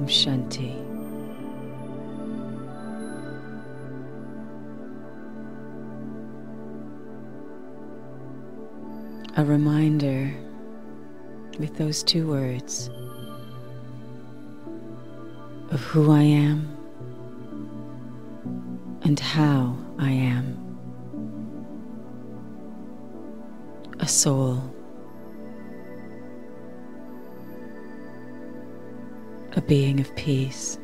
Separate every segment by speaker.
Speaker 1: Shanti. A reminder with those two words of who I am and how I am. A soul, a being of peace,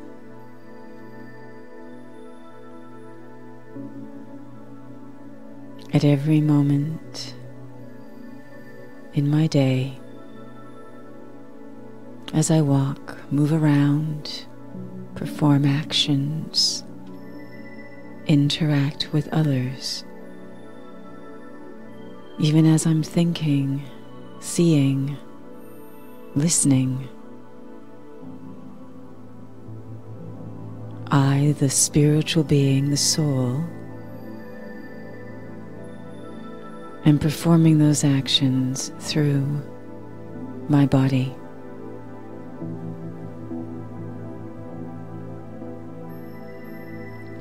Speaker 1: at every moment in my day, as I walk, move around, perform actions, interact with others, even as I'm thinking, seeing, listening, I, the spiritual being, the soul, am performing those actions through my body.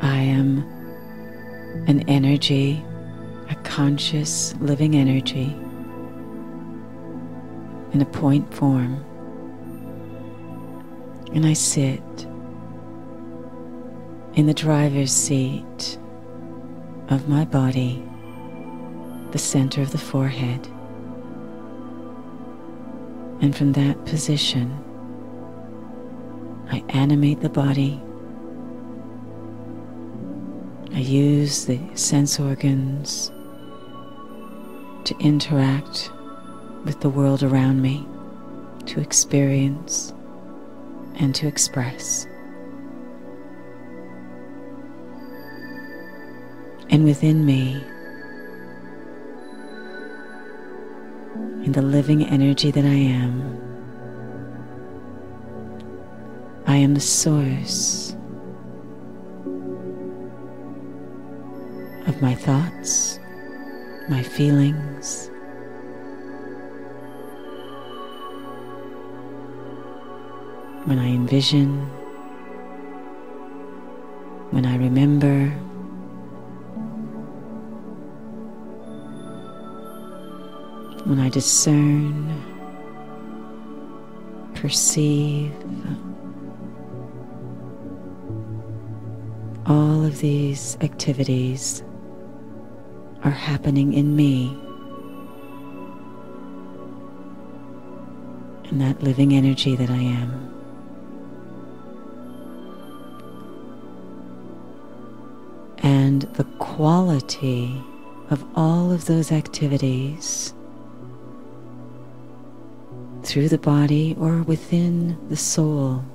Speaker 1: I am an energy, a conscious living energy in a point form, and I sit in the driver's seat of my body, the center of the forehead, and from that position I animate the body. I use the sense organs to interact with the world around me, to experience and to express. And within me, in the living energy that I am the source of my thoughts, my feelings, when I envision, when I remember, when I discern, perceive, all of these activities are happening in me, in that living energy that I am. And the quality of all of those activities through the body or within the soul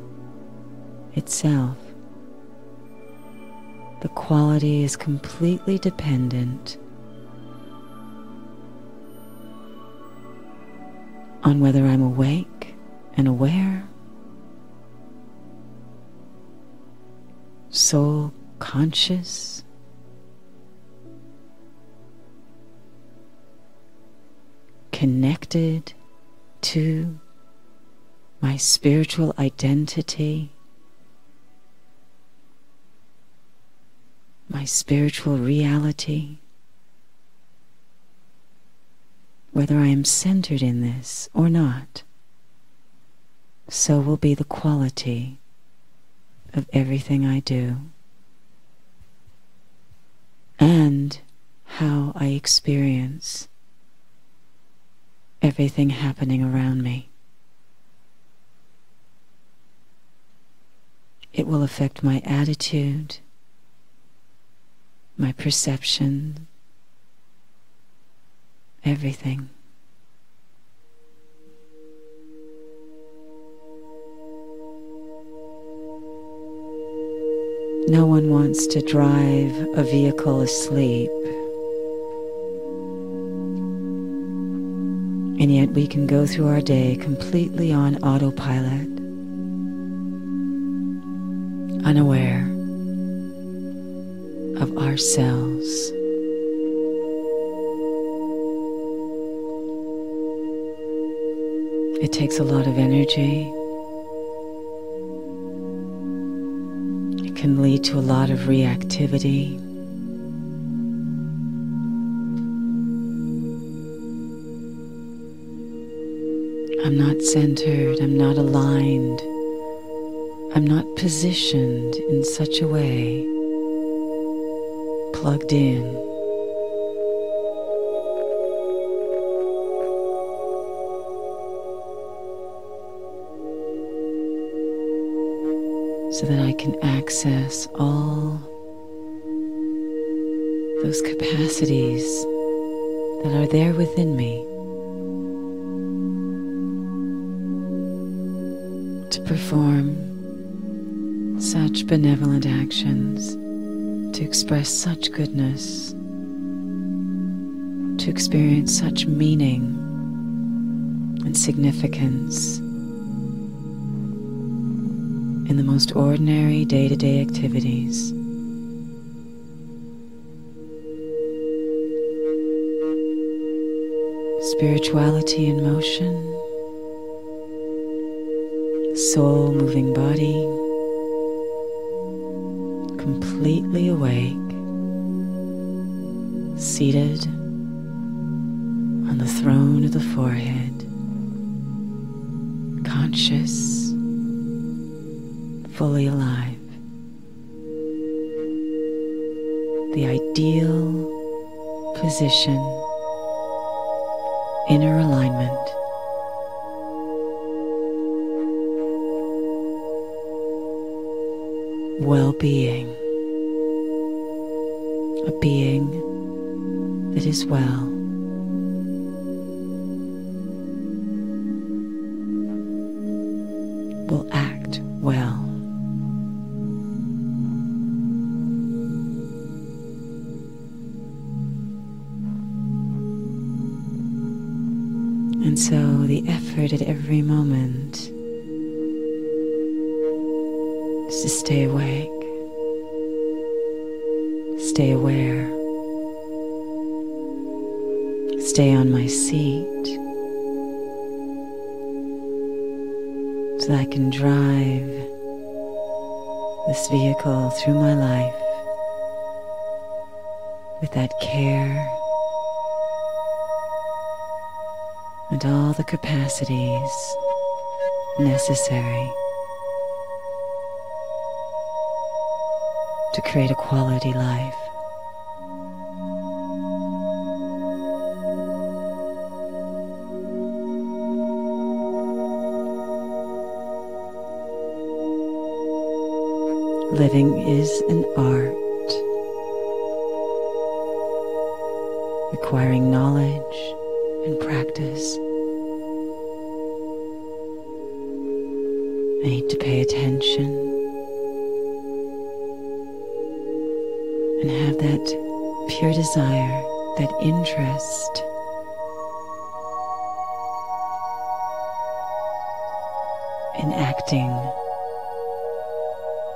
Speaker 1: itself, the quality is completely dependent on whether I'm awake and aware, soul conscious, connected to my spiritual identity, my spiritual reality, whether I am centered in this or not, so will be the quality of everything I do and how I experience everything happening around me. It will affect my attitude, my perception, everything. No one wants to drive a vehicle asleep, and yet we can go through our day completely on autopilot, unaware of ourselves. It takes a lot of energy can lead to a lot of reactivity. I'm not centered, I'm not aligned, I'm not positioned in such a way, plugged in. So that I can access all those capacities that are there within me to perform such benevolent actions, to express such goodness, to experience such meaning and significance in the most ordinary day-to-day activities. Spirituality in motion, soul moving body, completely awake, seated on the throne of the forehead, conscious, fully alive. The ideal position, inner alignment, well-being, a being that is well. Will act well. And so the effort at every moment is to stay awake, stay aware, stay on my seat so that I can drive this vehicle through my life with that care and all the capacities necessary to create a quality life. Living is an art, requiring knowledge and practice. I need to pay attention and have that pure desire, that interest in acting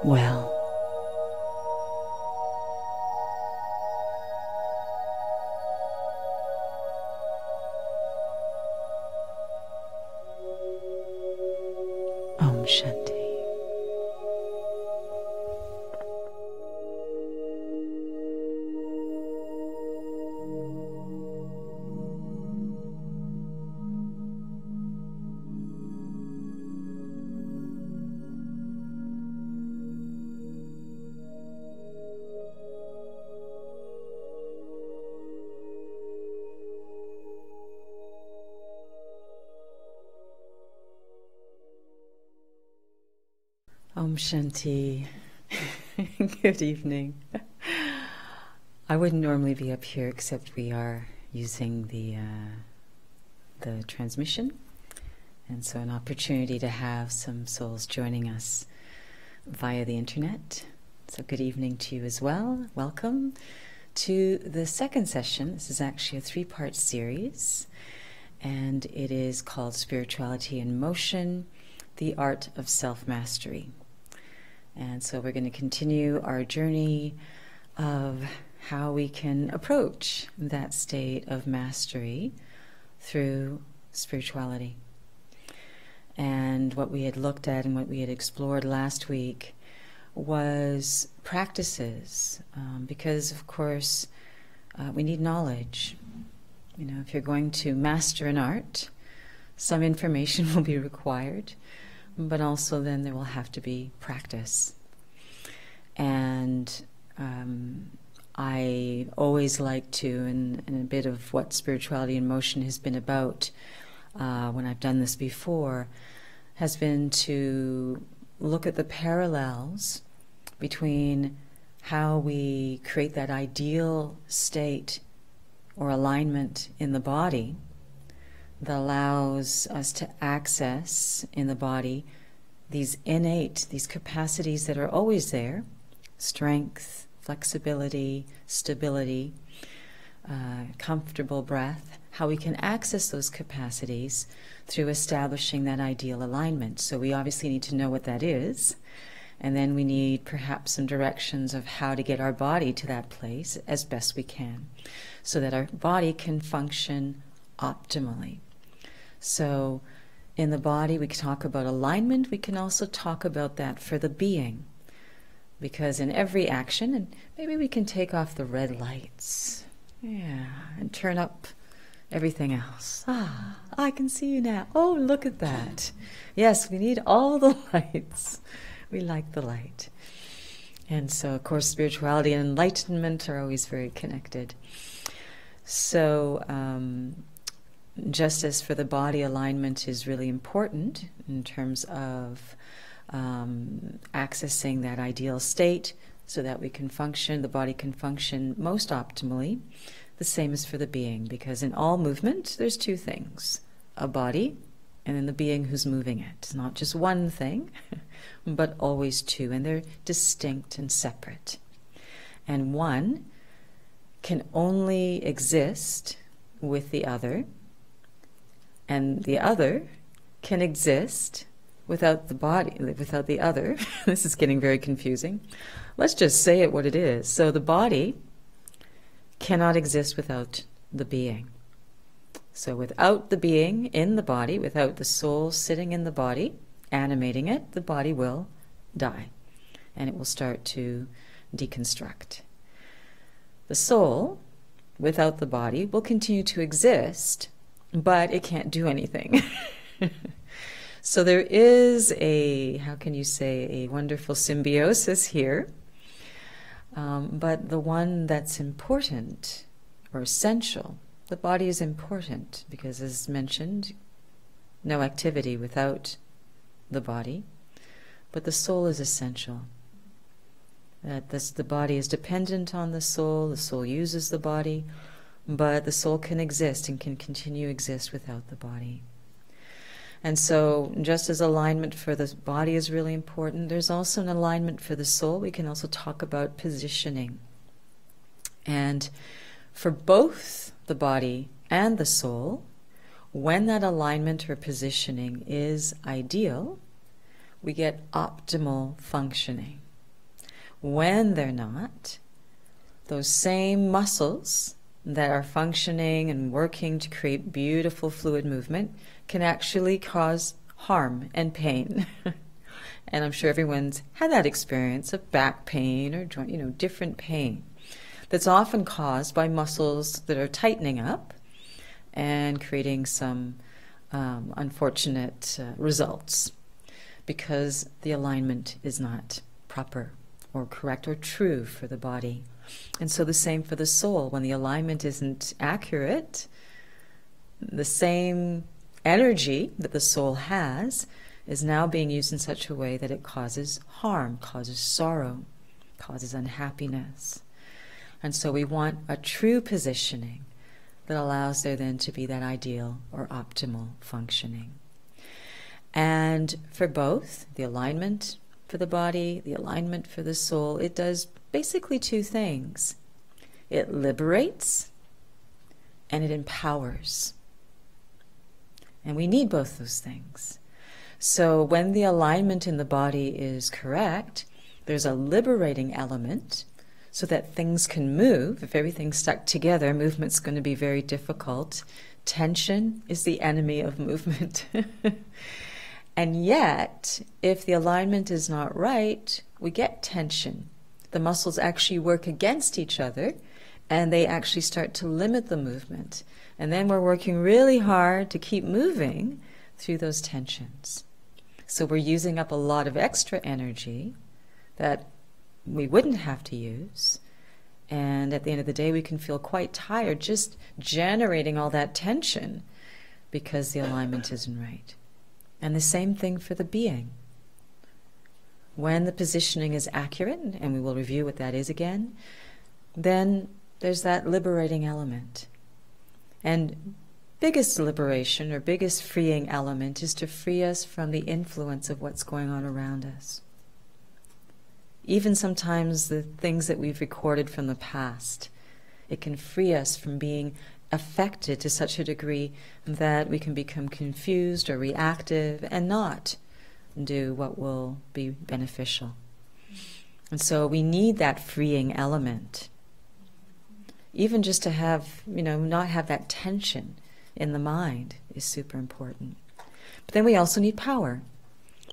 Speaker 1: well. Om Shanti. Om Shanti. Good evening. I wouldn't normally be up here, except we are using the transmission, and so an opportunity to have some souls joining us via the internet. So good evening to you as well. Welcome to the second session. This is actually a 3-part series, and it is called Spirituality in Motion, the Art of Self-Mastery. And so we're going to continue our journey of how we can approach that state of mastery through spirituality. And what we had looked at and what we had explored last week was practices, because of course we need knowledge. You know, if you're going to master an art, some information will be required, but also then there will have to be practice. And I always like to, and a bit of what Spirituality in Motion has been about when I've done this before, has been to look at the parallels between how we create that ideal state or alignment in the body that allows us to access in the body these innate, these capacities that are always there: strength, flexibility, stability, comfortable breath, how we can access those capacities through establishing that ideal alignment. So we obviously need to know what that is, and then we need perhaps some directions of how to get our body to that place as best we can, so that our body can function optimally. So in the body we can talk about alignment, we can also talk about that for the being. Because in every action, and maybe we can take off the red lights, and turn up everything else. I can see you now. Oh, look at that. Yes, we need all the lights. We like the light. And so, of course, spirituality and enlightenment are always very connected. So, just as for the body, alignment is really important in terms of accessing that ideal state so that we can function, the body can function most optimally. The same is for the being, because in all movement there's two things: a body and then the being who's moving it. It's not just one thing, but always two, and they're distinct and separate. And one can only exist with the other, and the other can exist without the body, without the other. This is getting very confusing. Let's just say it what it is. So the body cannot exist without the being. So without the being in the body, without the soul sitting in the body, animating it, the body will die, and it will start to deconstruct. The soul, without the body, will continue to exist, but it can't do anything. So there is a, how can you say, a wonderful symbiosis here. But the one that's important or essential, the body is important because, as mentioned, no activity without the body. But the soul is essential. That the body is dependent on the soul uses the body, but the soul can exist and can continue to exist without the body. And so, just as alignment for the body is really important, there's also an alignment for the soul. We can also talk about positioning. And for both the body and the soul, when that alignment or positioning is ideal, we get optimal functioning. When they're not, those same muscles that are functioning and working to create beautiful fluid movement can actually cause harm and pain. And I'm sure everyone's had that experience of back pain or joint, different pain that's often caused by muscles that are tightening up and creating some unfortunate results because the alignment is not proper or correct or true for the body. And so the same for the soul. When the alignment isn't accurate, the same energy that the soul has is now being used in such a way that it causes harm, causes sorrow, causes unhappiness. And so we want a true positioning that allows there then to be that ideal or optimal functioning. And for both, the alignment for the body, the alignment for the soul, it does basically two things. It liberates and it empowers. And we need both those things. So when the alignment in the body is correct, there's a liberating element so that things can move. If everything's stuck together, movement's going to be very difficult. Tension is the enemy of movement. And yet, if the alignment is not right, we get tension. The muscles actually work against each other, and they actually start to limit the movement. And then we're working really hard to keep moving through those tensions. So we're using up a lot of extra energy that we wouldn't have to use. And at the end of the day, we can feel quite tired just generating all that tension because the alignment isn't right. And the same thing for the being. When the positioning is accurate, and we will review what that is again, then there's that liberating element. And biggest liberation or biggest freeing element is to free us from the influence of what's going on around us. Even sometimes the things that we've recorded from the past, it can free us from being affected to such a degree that we can become confused or reactive and not do what will be beneficial. And so we need that freeing element. Even just to have, not have that tension in the mind is super important. But then we also need power.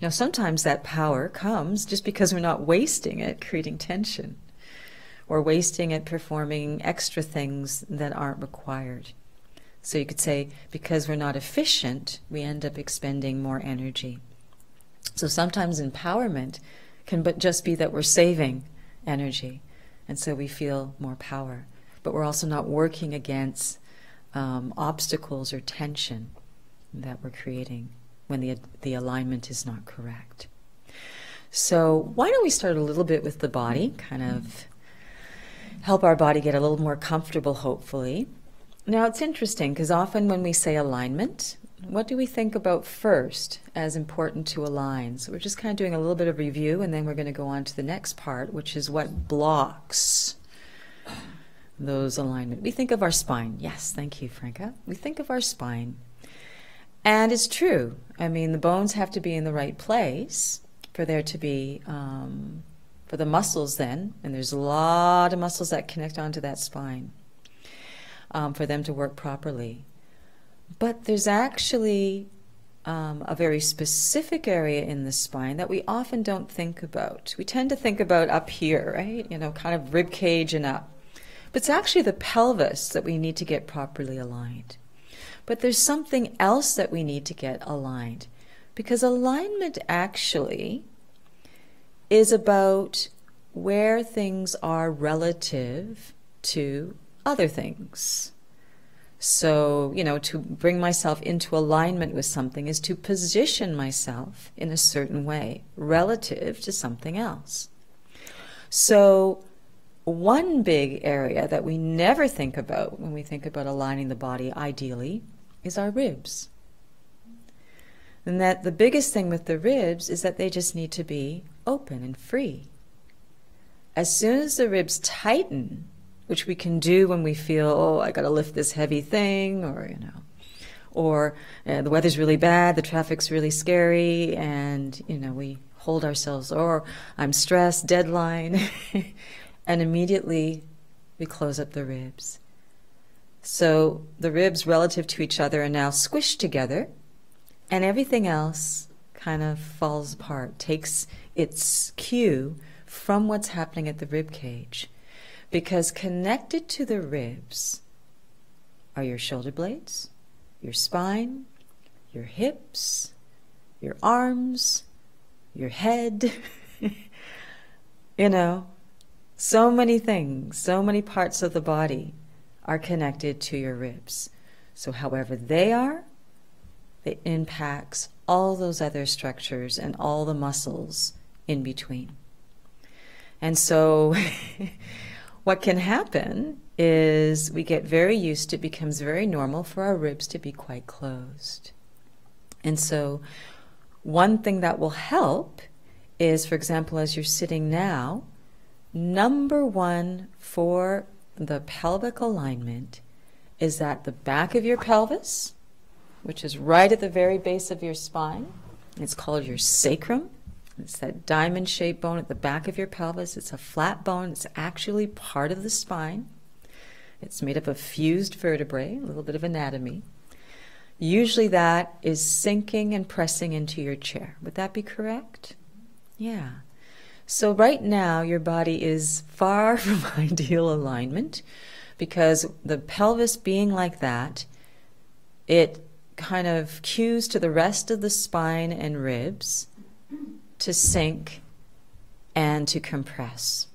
Speaker 1: Now sometimes that power comes just because we're not wasting it creating tension, or wasting it performing extra things that aren't required. So you could say, because we're not efficient, we end up expending more energy. So sometimes empowerment can but just be that we're saving energy, and so we feel more power. But we're also not working against obstacles or tension that we're creating when the alignment is not correct. So why don't we start a little bit with the body, kind of help our body get a little more comfortable, hopefully. Now it's interesting because often when we say alignment, what do we think about first as important to align? So we're just kind of doing a little bit of review, and then we're going to go on to the next part, which is what blocks those alignment. We think of our spine. Yes, thank you, Franca. We think of our spine. And it's true. I mean, the bones have to be in the right place for there to be, for the muscles then, and there's a lot of muscles that connect onto that spine, for them to work properly. But there's actually a very specific area in the spine that we often don't think about. We tend to think about up here, right? Kind of rib cage and up. But it's actually the pelvis that we need to get properly aligned. But there's something else that we need to get aligned. Because alignment actually is about where things are relative to other things. So, to bring myself into alignment with something is to position myself in a certain way relative to something else. So, one big area that we never think about when we think about aligning the body ideally is our ribs. And that the biggest thing with the ribs is that they just need to be open and free. As soon as the ribs tighten, which we can do when we feel, oh, I got to lift this heavy thing, or the weather's really bad, the traffic's really scary, and we hold ourselves, or I'm stressed, deadline, and immediately we close up the ribs. So the ribs relative to each other are now squished together, and everything else kind of falls apart, takes its cue from what's happening at the rib cage. Because connected to the ribs are your shoulder blades, your spine, your hips, your arms, your head, so many things, so many parts of the body are connected to your ribs. So however they are, it impacts all those other structures and all the muscles in between. And so what can happen is we get very used to, it becomes very normal for our ribs to be quite closed. And so one thing that will help is, for example, as you're sitting now, number one for the pelvic alignment is that the back of your pelvis, which is right at the very base of your spine, it's called your sacrum. It's that diamond-shaped bone at the back of your pelvis. It's a flat bone. It's actually part of the spine. It's made up of fused vertebrae, a little bit of anatomy. Usually that is sinking and pressing into your chair. Would that be correct? Yeah. So right now your body is far from ideal alignment because the pelvis being like that, it kind of cues to the rest of the spine and ribs to sink and to compress.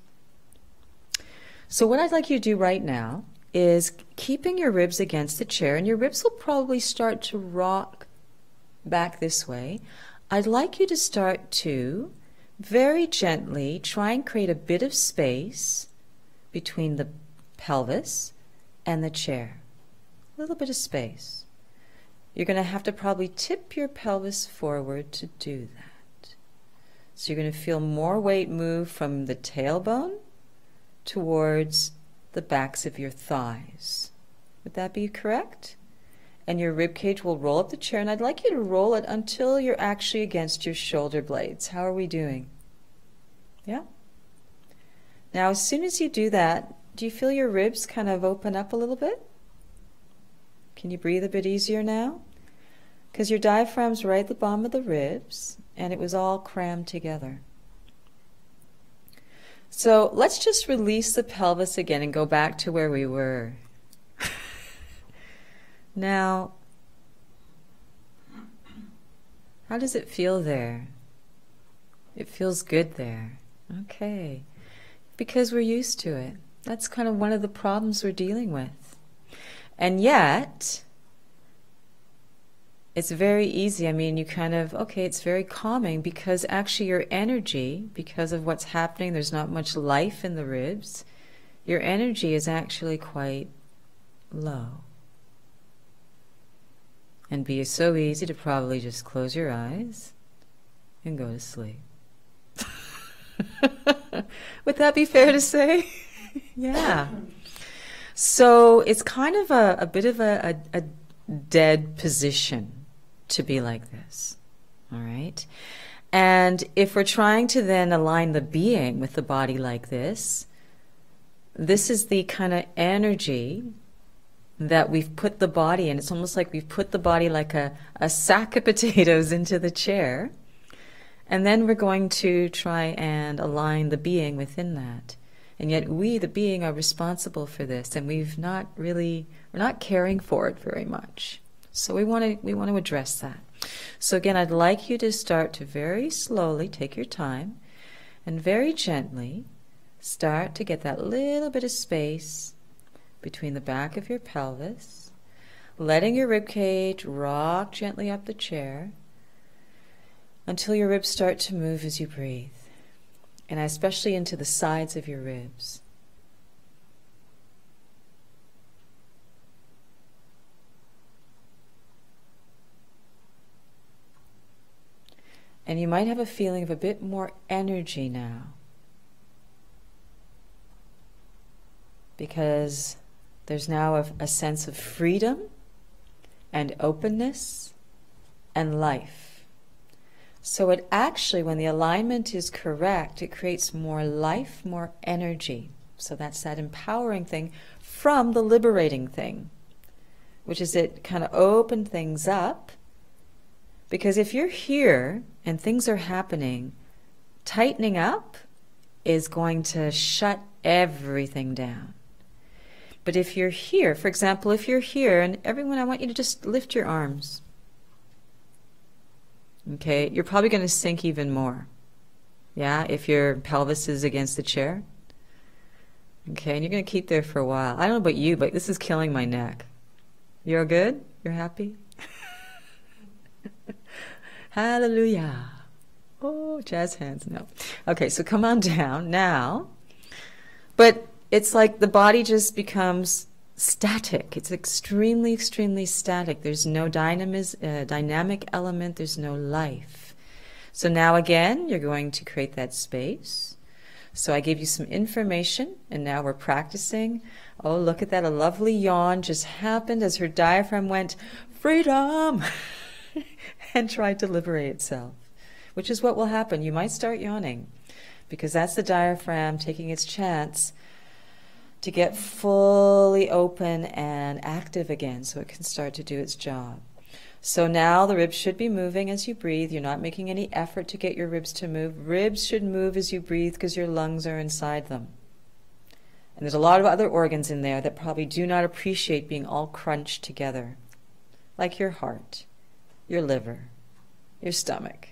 Speaker 1: So what I'd like you to do right now is keeping your ribs against the chair, and your ribs will probably start to rock back this way. I'd like you to start to very gently try and create a bit of space between the pelvis and the chair. A little bit of space. You're going to have to probably tip your pelvis forward to do that. So you're going to feel more weight move from the tailbone towards the backs of your thighs. Would that be correct? And your rib cage will roll up the chair, and I'd like you to roll it until you're actually against your shoulder blades. How are we doing? Yeah? Now, as soon as you do that, do you feel your ribs kind of open up a little bit? Can you breathe a bit easier now? Because your diaphragm's right at the bottom of the ribs, and it was all crammed together. So let's just release the pelvis again and go back to where we were. Now, how does it feel there? It feels good there. Okay. Because we're used to it. That's kind of one of the problems we're dealing with. And yet, it's very easy. I mean, you kind of, okay, it's very calming because actually your energy, because of what's happening, there's not much life in the ribs, your energy is actually quite low. And be so easy to probably just close your eyes and go to sleep. Would that be fair to say? Yeah. So it's kind of a bit of a dead position to be like this, all right? And if we're trying to then align the being with the body like this is the kind of energy that we've put the body in. It's almost like we've put the body like a sack of potatoes into the chair, and then we're going to try and align the being within that. And yet we, the being, are responsible for this, and we're not caring for it very much. So we want to address that. So again, I'd like you to start to very slowly take your time and very gently start to get that little bit of space between the back of your pelvis, letting your rib cage rock gently up the chair until your ribs start to move as you breathe, and especially into the sides of your ribs. And you might have a feeling of a bit more energy now, because there's now a sense of freedom and openness and life. So it actually, when the alignment is correct, it creates more life, more energy. So that's that empowering thing from the liberating thing, which is it kind of opened things up. Because if you're here and things are happening, tightening up is going to shut everything down. But if you're here, for example, if you're here, and everyone, I want you to just lift your arms. Okay, you're probably going to sink even more. Yeah, if your pelvis is against the chair. Okay, and you're going to keep there for a while. I don't know about you, but this is killing my neck. You're good? You're happy? Hallelujah. Oh, jazz hands, no. Okay, so come on down now. But it's like the body just becomes static. It's extremely, extremely static. There's no dynamic element. There's no life. So now again, you're going to create that space. So I gave you some information, and now we're practicing. Oh, look at that. A lovely yawn just happened as her diaphragm went, freedom, and tried to liberate itself, which is what will happen. You might start yawning because that's the diaphragm taking its chance to get fully open and active again so it can start to do its job. So now the ribs should be moving as you breathe. You're not making any effort to get your ribs to move. Ribs should move as you breathe because your lungs are inside them. And there's a lot of other organs in there that probably do not appreciate being all crunched together, like your heart, your liver, your stomach.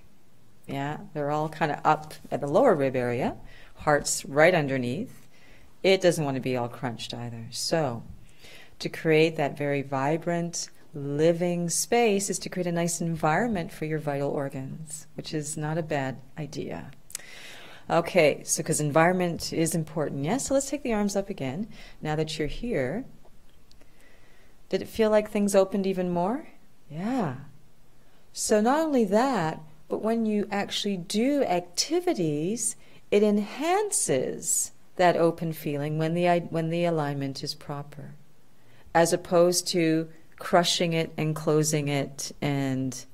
Speaker 1: Yeah, they're all kind of up at the lower rib area. Heart's right underneath. It doesn't want to be all crunched either. So, to create that very vibrant, living space is to create a nice environment for your vital organs, which is not a bad idea. Okay, so because environment is important, yes? So let's take the arms up again. Now that you're here, did it feel like things opened even more? Yeah. So not only that, but when you actually do activities, it enhances that open feeling when the alignment is proper, as opposed to crushing it and closing it. And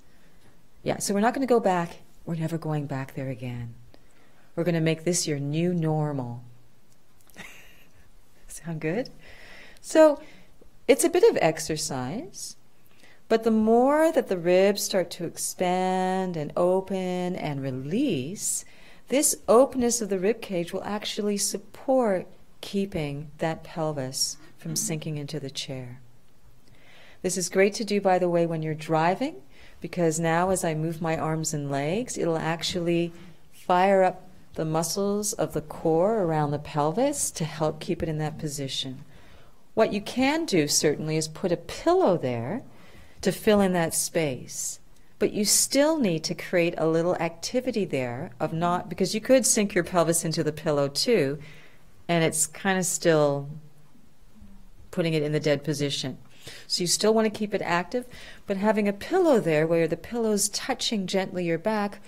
Speaker 1: yeah, so we're not going to go back. We're never going back there again. We're going to make this your new normal. Sound good? So it's a bit of exercise, but the more that the ribs start to expand and open and release, this openness of the rib cage will actually support keeping that pelvis from sinking into the chair. This is great to do, by the way, when you're driving, because now as I move my arms and legs, it'll actually fire up the muscles of the core around the pelvis to help keep it in that position. What you can do, certainly, is put a pillow there to fill in that space. But you still need to create a little activity there of not, because you could sink your pelvis into the pillow too, and it's kind of still putting it in the dead position. So you still want to keep it active, but having a pillow there where the pillow's touching gently your back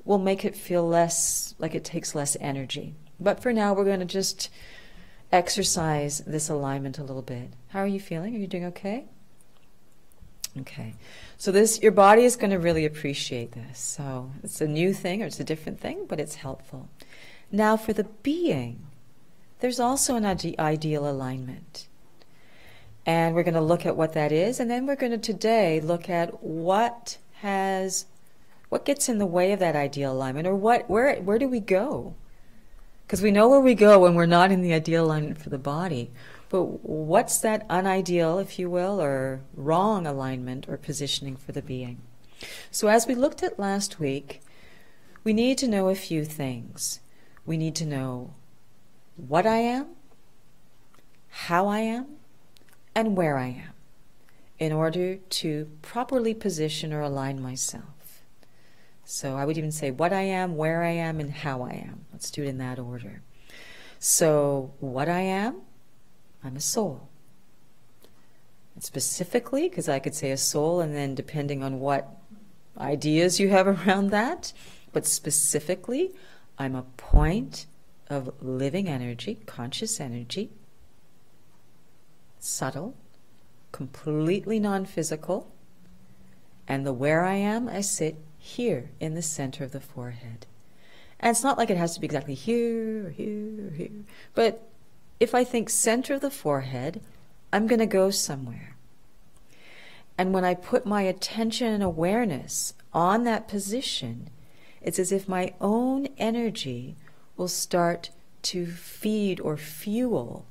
Speaker 1: will make it feel less like it takes less energy. But for now, we're going to just exercise this alignment a little bit. How are you feeling? Are you doing okay? Okay. So your body is going to really appreciate this. So it's a new thing or it's a different thing, but it's helpful. Now for the being, there's also an ideal alignment. And we're going to look at what that is, and then we're going to today look at what gets in the way of that ideal alignment, or where do we go? Because we know where we go when we're not in the ideal alignment for the body. But what's that unideal, if you will, or wrong alignment or positioning for the being? So as we looked at last week, we need to know a few things. We need to know what I am, how I am, and where I am, in order to properly position or align myself. So I would even say what I am, where I am, and how I am. Let's do it in that order. So what I am, I'm a soul. And specifically, because I could say a soul, and then depending on what ideas you have around that, but specifically, I'm a point of living energy, conscious energy, subtle, completely non-physical, and the where I am, I sit here in the center of the forehead. And it's not like it has to be exactly here, or here, or here, but if I think center of the forehead, I'm going to go somewhere. And when I put my attention and awareness on that position, it's as if my own energy will start to feed or fuel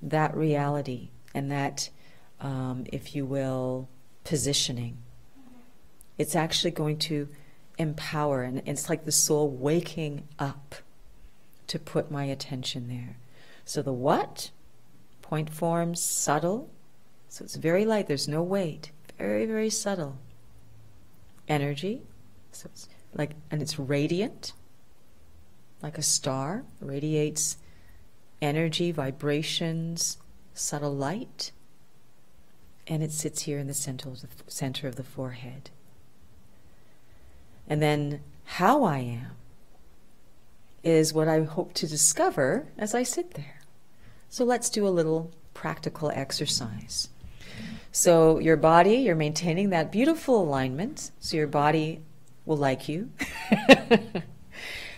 Speaker 1: that reality and that, if you will, positioning. It's actually going to empower, and it's like the soul waking up to put my attention there. So the what, point form, subtle, so it's very light, there's no weight, very, very subtle. Energy, so it's like, and it's radiant, like a star, radiates energy, vibrations, subtle light, and it sits here in the center of the forehead. And then how I am is what I hope to discover as I sit there. So let's do a little practical exercise. So your body, you're maintaining that beautiful alignment, so your body will like you.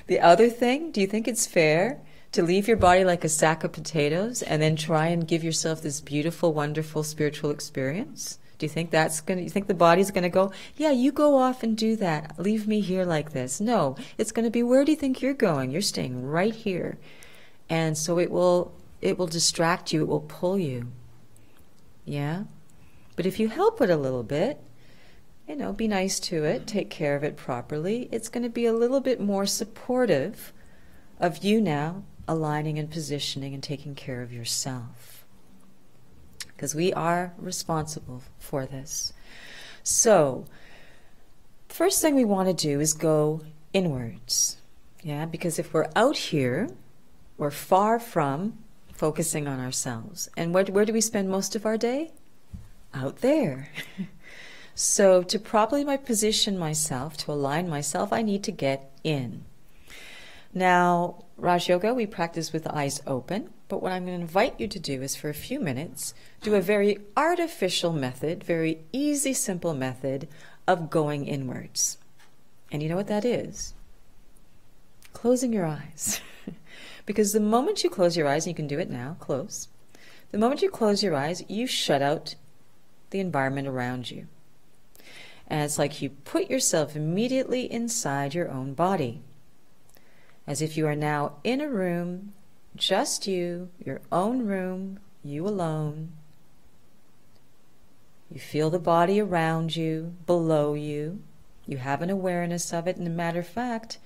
Speaker 1: The other thing, do you think it's fair to leave your body like a sack of potatoes and then try and give yourself this beautiful, wonderful spiritual experience? Do you think you think the body's going to go, yeah, you go off and do that. Leave me here like this. No, it's going to be, where do you think you're going? You're staying right here. And so it will distract you. It will pull you. Yeah? But if you help it a little bit, be nice to it, take care of it properly, it's going to be a little bit more supportive of you now aligning and positioning and taking care of yourself. Because we are responsible for this. So, first thing we want to do is go inwards. Yeah, because if we're out here, we're far from focusing on ourselves. And where do we spend most of our day? Out there. So to properly position myself, to align myself, I need to get in. Now, Raj Yoga, we practice with the eyes open, but what I'm going to invite you to do is for a few minutes, do a very artificial method, very easy, simple method of going inwards. And you know what that is? Closing your eyes. Because the moment you close your eyes, and you can do it now, close. The moment you close your eyes, you shut out the environment around you. And it's like you put yourself immediately inside your own body. As if you are now in a room, just you, your own room, you alone. You feel the body around you, below you. You have an awareness of it, and as a matter of fact,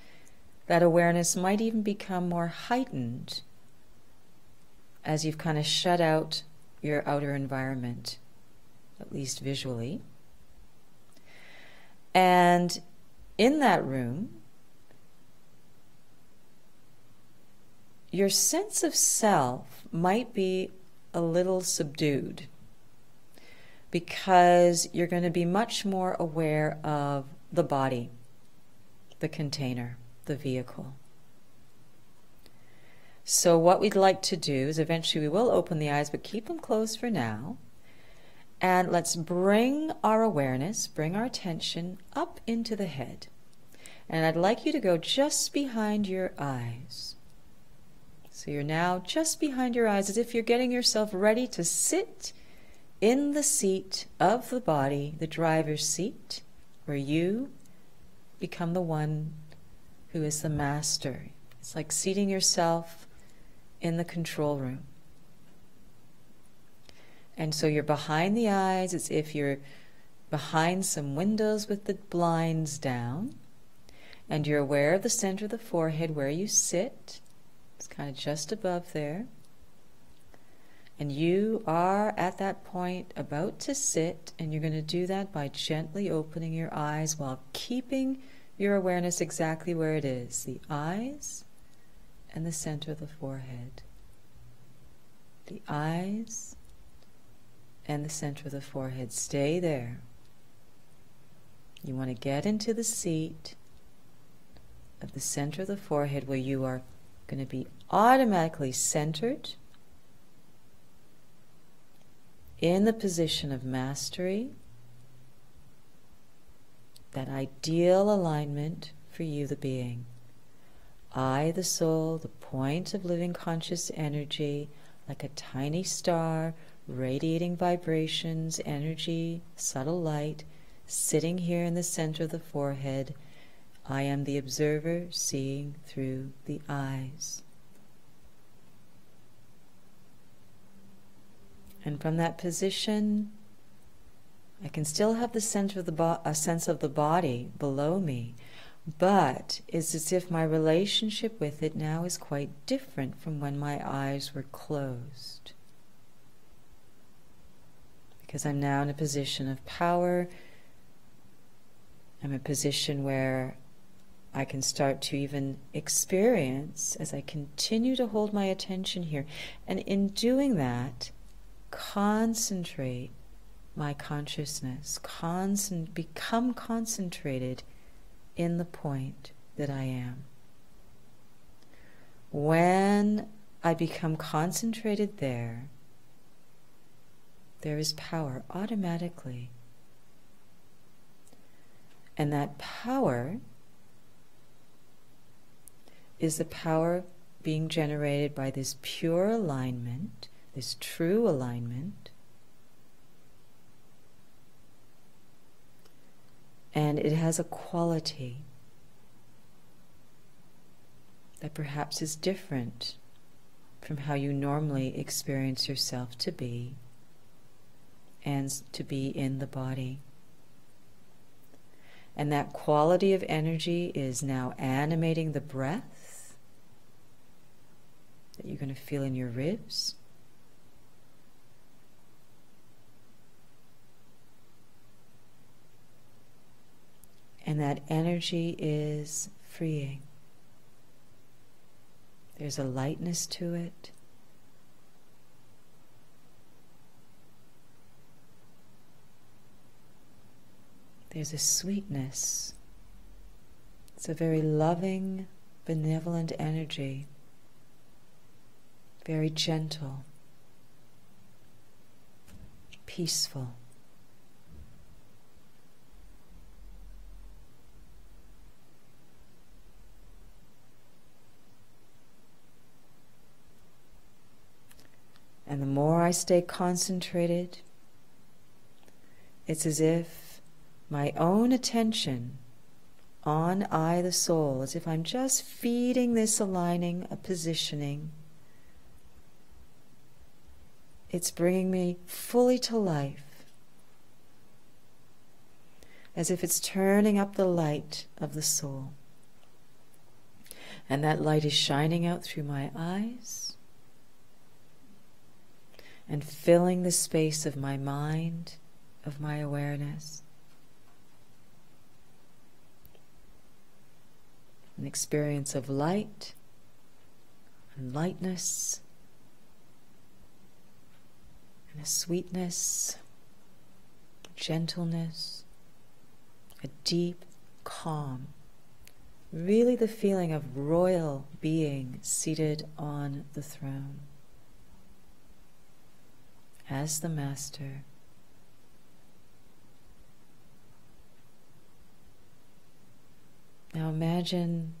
Speaker 1: that awareness might even become more heightened as you've kind of shut out your outer environment, at least visually. And in that room, your sense of self might be a little subdued because you're going to be much more aware of the body, the container, the vehicle. So what we'd like to do is eventually we will open the eyes, but keep them closed for now. And let's bring our awareness, bring our attention up into the head. And I'd like you to go just behind your eyes. So you're now just behind your eyes as if you're getting yourself ready to sit in the seat of the body, the driver's seat, where you become the one who is the master. It's like seating yourself in the control room. And so you're behind the eyes as if you're behind some windows with the blinds down. And you're aware of the center of the forehead where you sit. It's kind of just above there. And you are at that point about to sit, and you're going to do that by gently opening your eyes while keeping your awareness exactly where it is, the eyes and the center of the forehead. The eyes and the center of the forehead. Stay there. You want to get into the seat of the center of the forehead where you are going to be automatically centered in the position of mastery, that ideal alignment for you, the being. I, the soul, the point of living conscious energy, like a tiny star, radiating vibrations, energy, subtle light, sitting here in the center of the forehead. I am the observer seeing through the eyes. And from that position, I can still have the center of a sense of the body below me, but it's as if my relationship with it now is quite different from when my eyes were closed. Because I'm now in a position of power. I'm in a position where I can start to even experience, as I continue to hold my attention here, and in doing that, concentrate my consciousness, become concentrated in the point that I am. When I become concentrated there, there is power automatically. And that power is the power being generated by this pure alignment, this true alignment, And it has a quality that perhaps is different from how you normally experience yourself to be and to be in the body. And that quality of energy is now animating the breath that you're going to feel in your ribs. And that energy is freeing. There's a lightness to it. There's a sweetness. It's a very loving, benevolent energy. Very gentle. Peaceful. And the more I stay concentrated, it's as if my own attention on I, the soul, as if I'm just feeding this aligning, a positioning. It's bringing me fully to life, as if it's turning up the light of the soul. And that light is shining out through my eyes, and filling the space of my mind, of my awareness. An experience of light and lightness and a sweetness, gentleness, a deep calm. Really the feeling of royal being seated on the throne as the master. Now imagine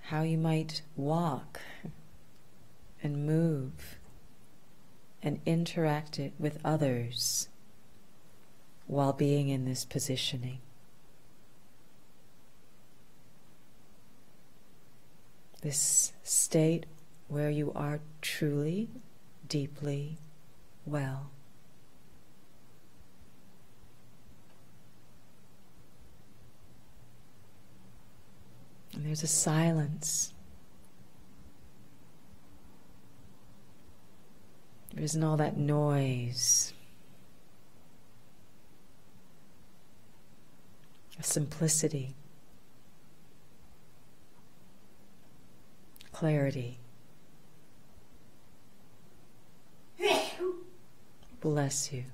Speaker 1: how you might walk and move and interact it with others while being in this positioning. This state where you are truly, deeply well. And there's a silence. There isn't all that noise. A simplicity. Clarity. Bless you.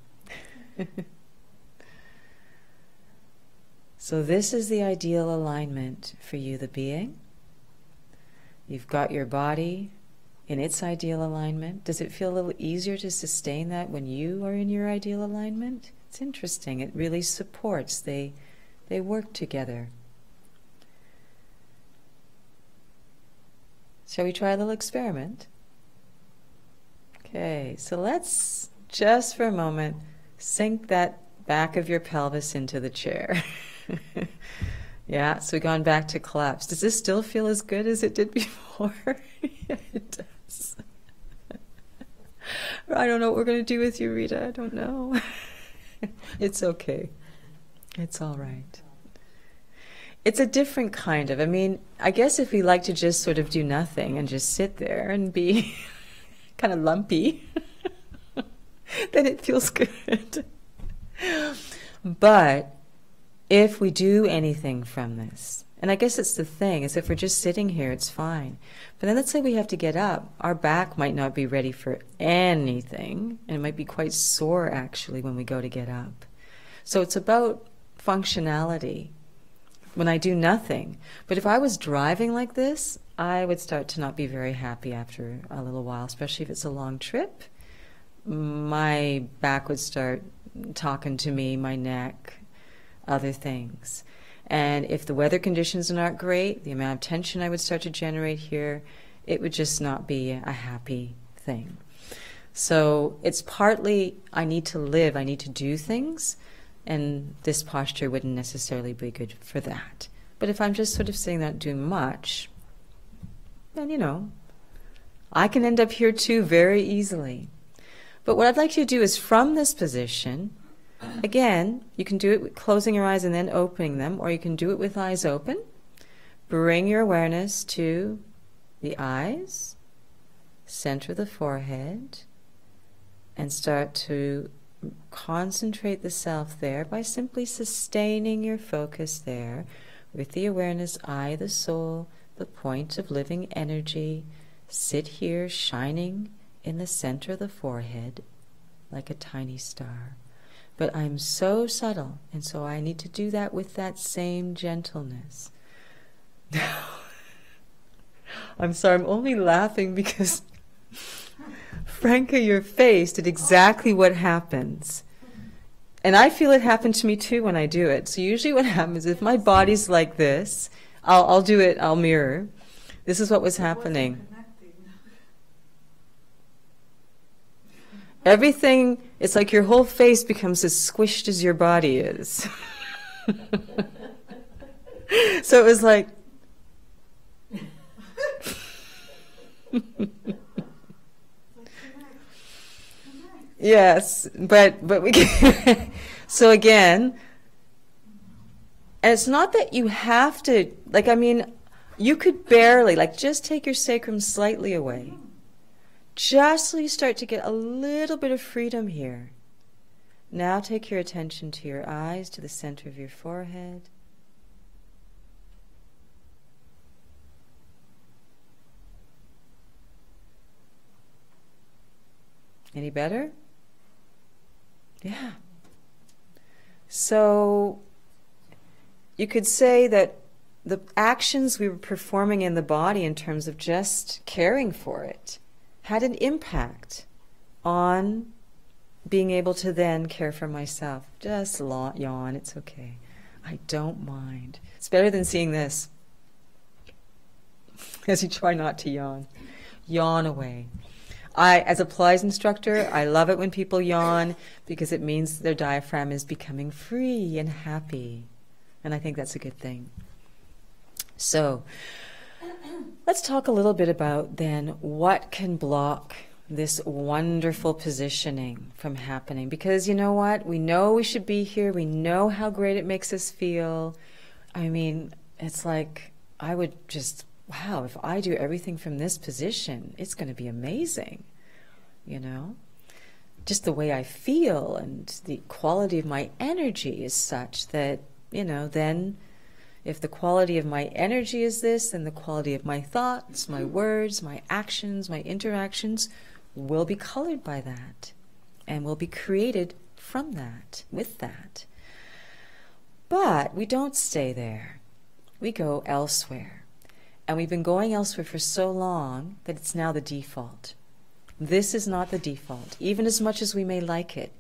Speaker 1: So this is the ideal alignment for you, the being. You've got your body in its ideal alignment. Does it feel a little easier to sustain that when you are in your ideal alignment? It's interesting. It really supports. They work together. Shall we try a little experiment? Okay, so let's just for a moment sink that back of your pelvis into the chair. Yeah, so we've gone back to collapse. Does this still feel as good as it did before? Yeah, it does. I don't know what we're going to do with you, Rita. I don't know. It's okay. It's all right. It's a different kind of, I guess if we like to just sort of do nothing and just sit there and be kind of lumpy, then it feels good. But if we do anything from this, and I guess it's the thing, is if we're just sitting here, it's fine. But then let's say we have to get up. Our back might not be ready for anything, and it might be quite sore, actually, when we go to get up. So it's about functionality when I do nothing. But if I was driving like this, I would start to not be very happy after a little while, especially if it's a long trip. My back would start talking to me, my neck, other things. And if the weather conditions are not great, the amount of tension I would start to generate here, it would just not be a happy thing. So it's partly I need to live, I need to do things, And this posture wouldn't necessarily be good for that. But if I'm just sort of sitting there not doing much, then, you know, I can end up here too very easily. But what I'd like you to do is from this position, again, you can do it with closing your eyes and then opening them, or you can do it with eyes open. Bring your awareness to the eyes, center of the forehead, and start to concentrate the self there by simply sustaining your focus there with the awareness, I, the soul, the point of living energy, sit here shining in the center of the forehead like a tiny star. But I'm so subtle, and so I need to do that with that same gentleness. I'm sorry, I'm only laughing because Franca, your face did exactly what happens. And I feel it happen to me too when I do it. So usually what happens, if my body's like this, I'll do it, I'll mirror. This is what was happening. Everything, it's like your whole face becomes as squished as your body is. So it was like... Yes, but we can. So again, and it's not that you have to, like, I mean, you could barely, like, just take your sacrum slightly away. Just so you start to get a little bit of freedom here. Now take your attention to your eyes, to the center of your forehead. Any better? Yeah. So you could say that the actions we were performing in the body in terms of just caring for it had an impact on being able to then care for myself. Just yawn, it's okay. I don't mind. It's better than seeing this. As you try not to yawn. Yawn away. As a Pilates instructor, I love it when people yawn because it means their diaphragm is becoming free and happy. And I think that's a good thing. So, let's talk a little bit about then what can block this wonderful positioning from happening. Because you know what? We know we should be here. We know how great it makes us feel. I mean, it's like I would just... wow, if I do everything from this position, it's going to be amazing, you know? Just the way I feel and the quality of my energy is such that, you know, then if the quality of my energy is this, then the quality of my thoughts, my words, my actions, my interactions will be colored by that and will be created from that, with that. But we don't stay there. We go elsewhere. And we've been going elsewhere for so long that it's now the default. This is not the default, even as much as we may like it.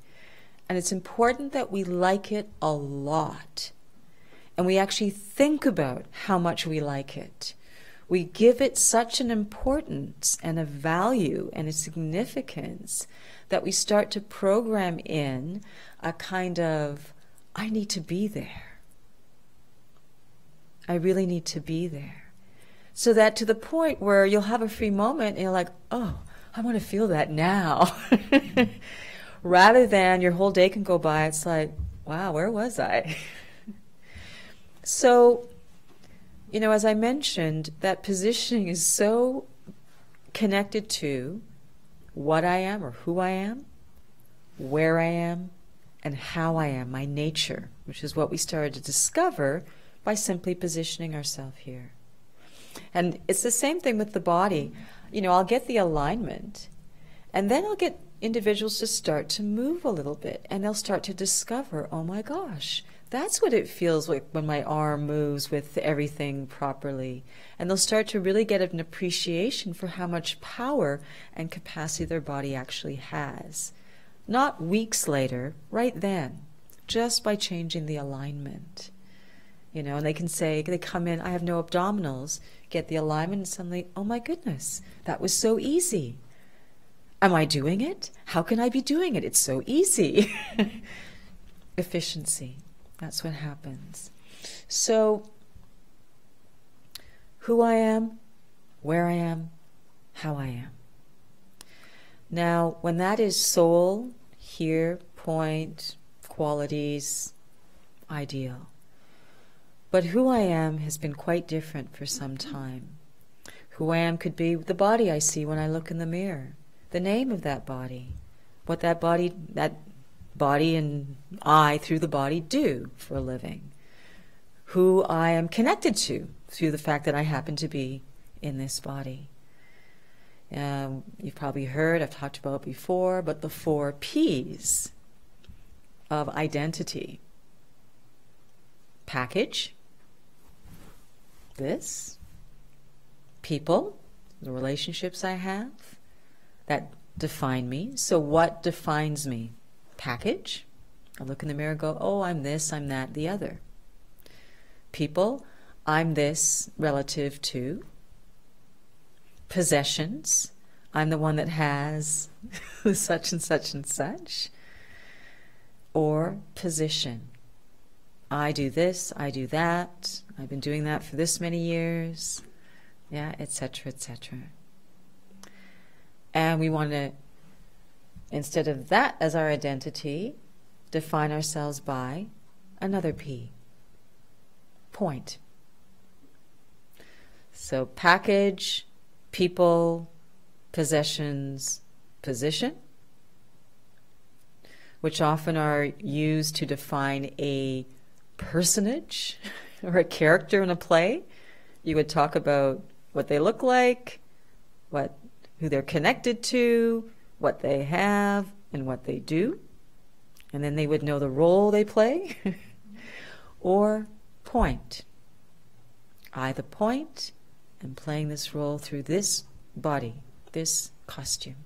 Speaker 1: And it's important that we like it a lot. And we actually think about how much we like it. We give it such an importance and a value and a significance that we start to program in a kind of, I need to be there. I really need to be there. So that to the point where you'll have a free moment and you're like, oh, I want to feel that now. Rather than your whole day can go by, it's like, wow, where was I? So, you know, as I mentioned, that positioning is so connected to what I am or who I am, where I am, and how I am, my nature, which is what we started to discover by simply positioning ourselves here. And it's the same thing with the body. You know, I'll get the alignment, and then I'll get individuals to start to move a little bit, and they'll start to discover, oh my gosh, that's what it feels like when my arm moves with everything properly. And they'll start to really get an appreciation for how much power and capacity their body actually has. Not weeks later, right then, just by changing the alignment. You know, and they can say, they come in, I have no abdominals, get the alignment, and suddenly, oh my goodness, that was so easy. Am I doing it? How can I be doing it? It's so easy. efficiency. That's what happens. So, who I am, where I am, how I am. Now, when that is soul, here, point, qualities, ideal. But who I am has been quite different for some time. Who I am could be the body I see when I look in the mirror, the name of that body, what that body and I through the body do for a living, who I am connected to through the fact that I happen to be in this body. You've probably heard, I've talked about before, but the 4 P's of identity. Package, this, people, the relationships I have that define me. So what defines me? Package. I look in the mirror and go, oh, I'm this, I'm that, the other. People, I'm this relative to. Possessions, I'm the one that has such and such and such. Or position, I do this, I do that, I've been doing that for this many years, yeah, etc., etc. And we want to, instead of that as our identity, define ourselves by another P, point. So package, people, possessions, position, which often are used to define a personage or a character in a play. You would talk about what they look like, who they're connected to, what they have, and what they do. And then they would know the role they play. Or point. I, the point, am playing this role through this body, this costume.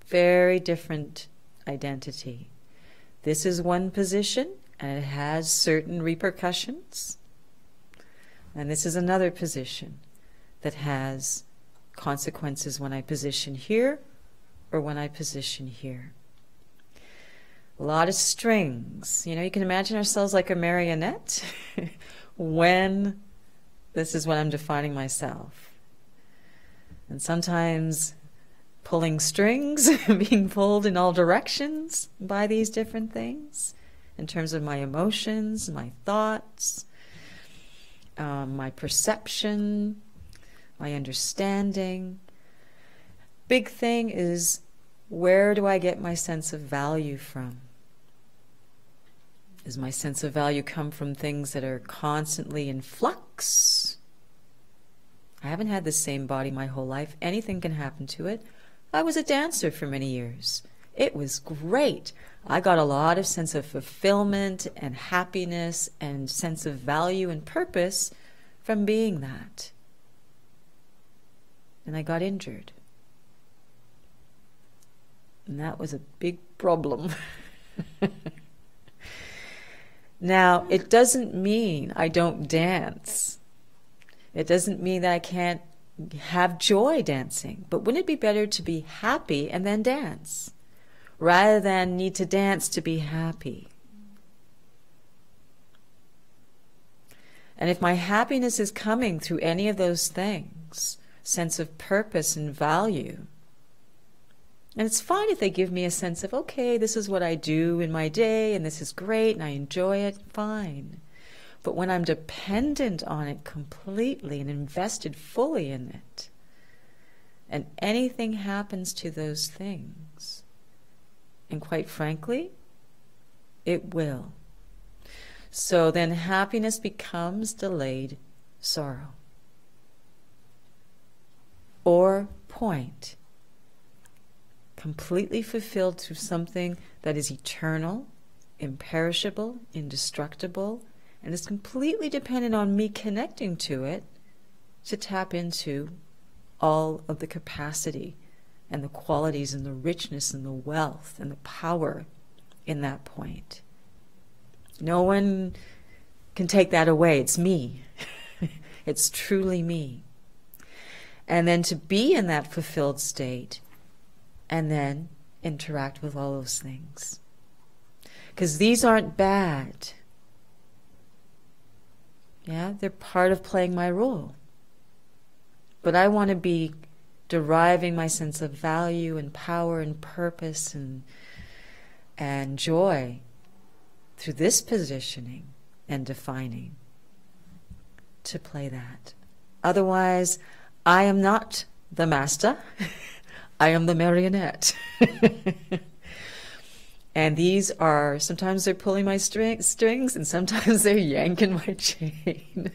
Speaker 1: Very different identity. This is one position, and it has certain repercussions. And this is another position that has consequences when I position here or when I position here. A lot of strings. You know, you can imagine ourselves like a marionette when this is when I'm defining myself. And sometimes pulling strings, being pulled in all directions by these different things in terms of my emotions, my thoughts, my perception, my understanding. Big thing is, where do I get my sense of value from? Does my sense of value come from things that are constantly in flux? I haven't had the same body my whole life. Anything can happen to it. I was a dancer for many years. It was great. I got a lot of sense of fulfillment and happiness and sense of value and purpose from being that. And I got injured. And that was a big problem. Now, it doesn't mean I don't dance. It doesn't mean that I can't have joy dancing. But wouldn't it be better to be happy and then dance, rather than need to dance to be happy? And if my happiness is coming through any of those things, sense of purpose and value, and it's fine if they give me a sense of, okay, this is what I do in my day, and this is great, and I enjoy it, fine. But when I'm dependent on it completely and invested fully in it, and anything happens to those things, and quite frankly, it will. So then happiness becomes delayed sorrow. Or point. Completely fulfilled through something that is eternal, imperishable, indestructible, and is completely dependent on me connecting to it to tap into all of the capacity and the qualities and the richness and the wealth and the power in that point. No one can take that away. It's me. It's truly me. And then to be in that fulfilled state and then interact with all those things. Because these aren't bad. Yeah, they're part of playing my role. But I want to be deriving my sense of value and power and purpose and joy through this positioning and defining to play that. Otherwise, I am not the master. I am the marionette. And these are, sometimes they're pulling my strings and sometimes they're yanking my chain.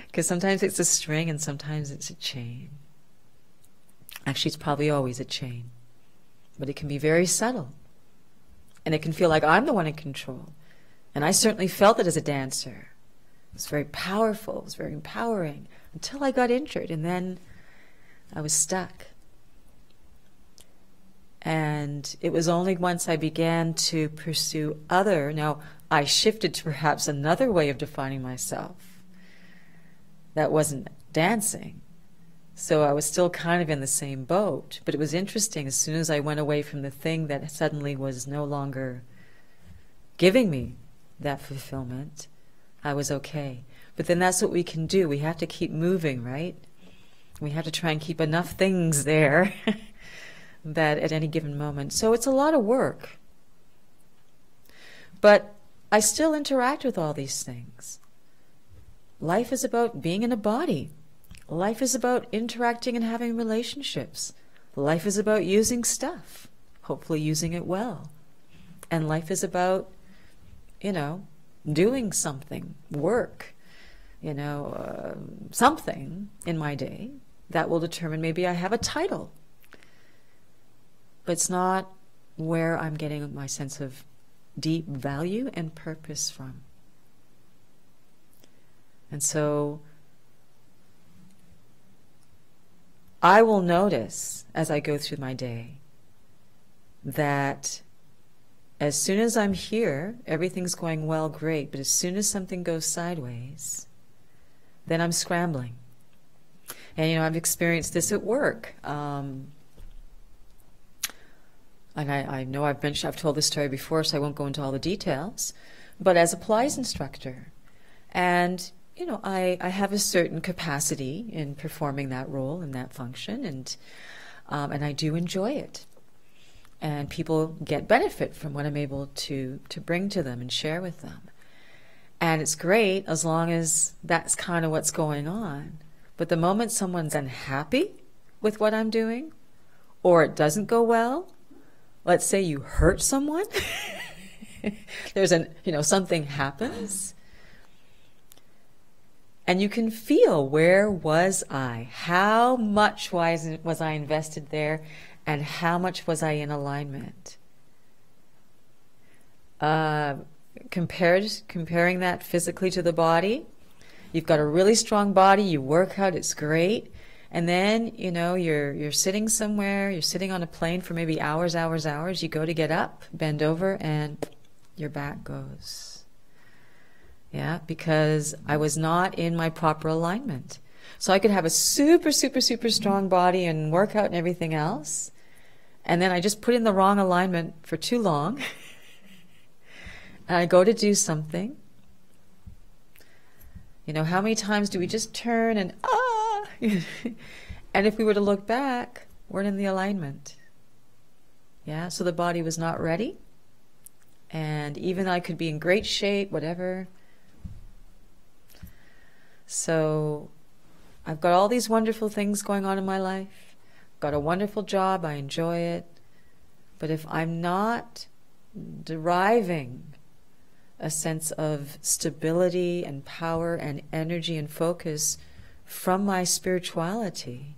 Speaker 1: Because sometimes it's a string and sometimes it's a chain. Actually, it's probably always a chain. But it can be very subtle. And it can feel like I'm the one in control. And I certainly felt it as a dancer. It was very powerful. It was very empowering. Until I got injured. And then I was stuck. And it was only once I began to pursue now I shifted to perhaps another way of defining myself. That wasn't dancing. So I was still kind of in the same boat. But it was interesting, as soon as I went away from the thing that suddenly was no longer giving me that fulfillment, I was okay. But then that's what we can do. We have to keep moving, right? We have to try and keep enough things there that at any given moment. So it's a lot of work. But I still interact with all these things. Life is about being in a body. Life is about interacting and having relationships. Life is about using stuff, hopefully using it well. And life is about, doing something, work, something in my day that will determine maybe I have a title. But it's not where I'm getting my sense of deep value and purpose from. And so I will notice as I go through my day that as soon as I'm here, everything's going well, great. But as soon as something goes sideways, then I'm scrambling. And, I've experienced this at work. And I know I've told this story before, so I won't go into all the details. But as a Pilates instructor, and I have a certain capacity in performing that role and that function, and I do enjoy it. And people get benefit from what I'm able to bring to them and share with them. And it's great as long as that's kind of what's going on. But the moment someone's unhappy with what I'm doing, or it doesn't go well, let's say you hurt someone, something happens, and you can feel, where was I? How much was I invested there, and how much was I in alignment? Comparing that physically to the body, you've got a really strong body, you work out, it's great. And then, you're sitting somewhere, you're sitting on a plane for maybe hours, you go to get up, bend over, and your back goes. Yeah, because I was not in my proper alignment. So I could have a super, super, super strong body and workout and everything else, and then I just put in the wrong alignment for too long, and I go to do something. How many times do we just turn and, and if we were to look back, we're in the alignment. Yeah, so the body was not ready. And even I could be in great shape, whatever. So I've got all these wonderful things going on in my life. Got a wonderful job, I enjoy it. But if I'm not deriving a sense of stability and power and energy and focus from my spirituality,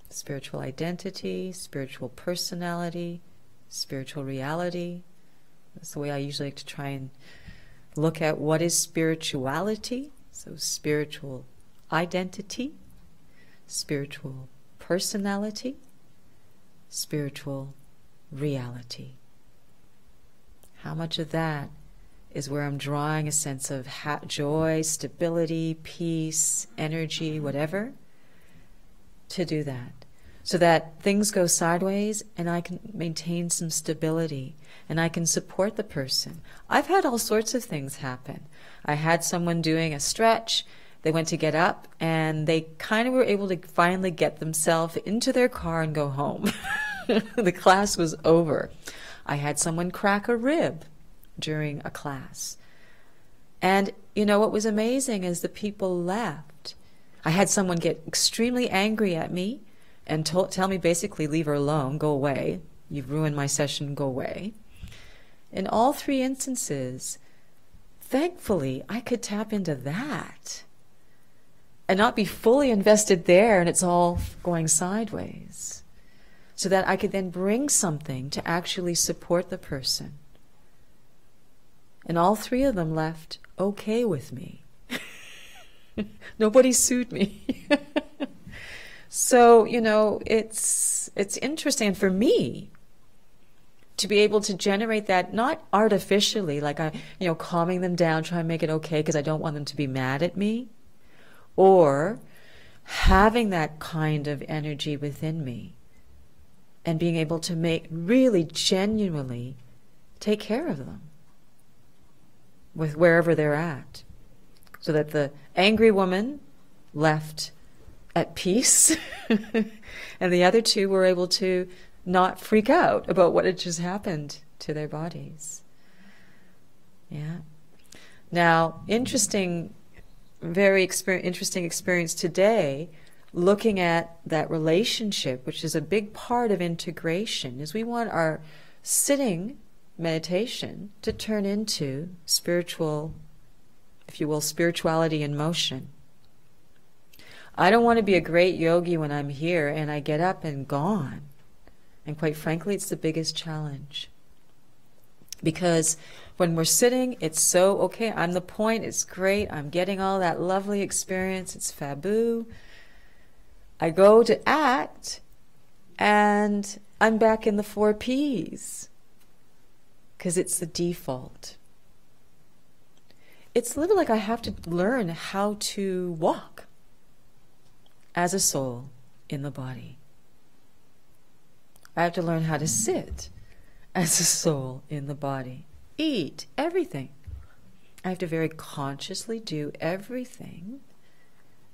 Speaker 1: spiritual identity, spiritual personality, spiritual reality. That's the way I usually like to try and look at what is spirituality. So spiritual identity, spiritual personality, spiritual reality. How much of that is where I'm drawing a sense of joy, stability, peace, energy, whatever, to do that. so that things go sideways and I can maintain some stability and I can support the person. I've had all sorts of things happen. I had someone doing a stretch. They went to get up and they kind of were able to finally get themselves into their car and go home. The class was over. I had someone crack a rib during a class. And you know what was amazing is the people left. I had someone get extremely angry at me and tell me basically, leave her alone, go away. You've ruined my session, go away. In all three instances, thankfully, I could tap into that and not be fully invested there and it's all going sideways, so that I could then bring something to actually support the person. And all three of them left okay with me. Nobody sued me. So, you know, it's interesting for me to be able to generate that, not artificially, like calming them down, trying to make it okay because I don't want them to be mad at me, or having that kind of energy within me and being able to really genuinely take care of them with wherever they're at, so that the angry woman left at peace and the other two were able to not freak out about what had just happened to their bodies. Yeah. Now, very interesting experience today, looking at that relationship, which is a big part of integration, is we want our sitting meditation to turn into spiritual, if you will, spirituality in motion. I don't want to be a great yogi when I'm here and I get up and gone. And quite frankly, it's the biggest challenge. Because when we're sitting, it's so, okay, I'm the point, it's great, I'm getting all that lovely experience, it's fabu. I go to act, and I'm back in the 4 Ps. Because it's the default. It's a little like I have to learn how to walk as a soul in the body. I have to learn how to sit as a soul in the body. Eat, everything. I have to very consciously do everything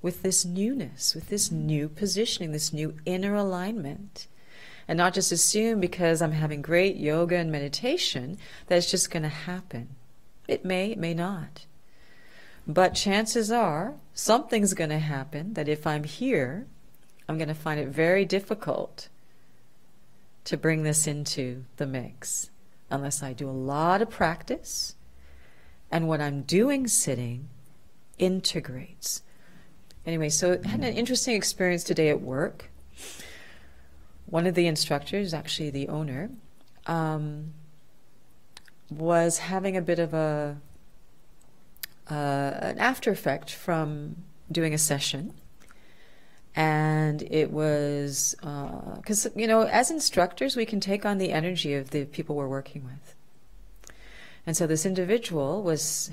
Speaker 1: with this newness, with this new positioning, this new inner alignment. And not just assume because I'm having great yoga and meditation that it's just going to happen. It may not. But chances are something's going to happen that if I'm here, I'm going to find it very difficult to bring this into the mix unless I do a lot of practice and what I'm doing sitting integrates. Anyway, so I had an interesting experience today at work. One of the instructors, actually the owner, was having a bit of an after effect from doing a session. And it was, because, as instructors, we can take on the energy of the people we're working with. And so this individual was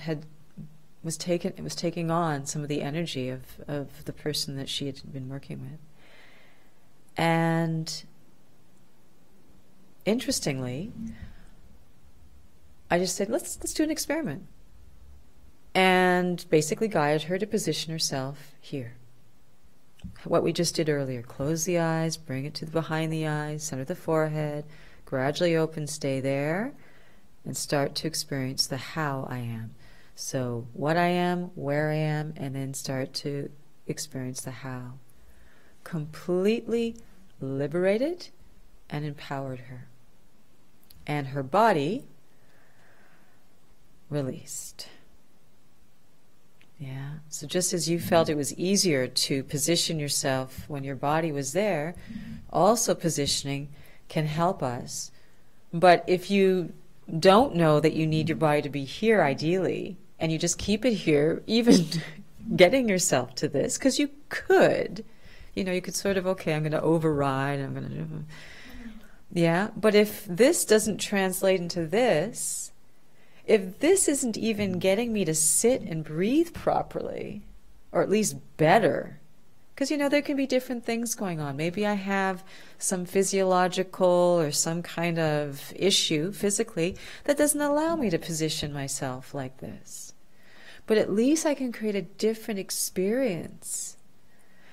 Speaker 1: taking on some of the energy of the person that she had been working with. And interestingly, I just said, let's do an experiment. And basically guided her to position herself here. What we just did earlier, close the eyes, bring it to behind the eyes, center the forehead, gradually open, stay there, and start to experience the how I am. So what I am, where I am, and then start to experience the how. Completely liberated and empowered her. And her body released. Yeah, so just as you felt it was easier to position yourself when your body was there, also positioning can help us. But if you don't know that you need your body to be here ideally, and you just keep it here, even getting yourself to this, because you could, you could sort of, okay, I'm going to override, I'm going to do, yeah, but if this doesn't translate into this, if this isn't even getting me to sit and breathe properly, or at least better, Because, there can be different things going on. Maybe I have some physiological or some kind of issue physically that doesn't allow me to position myself like this. But at least I can create a different experience.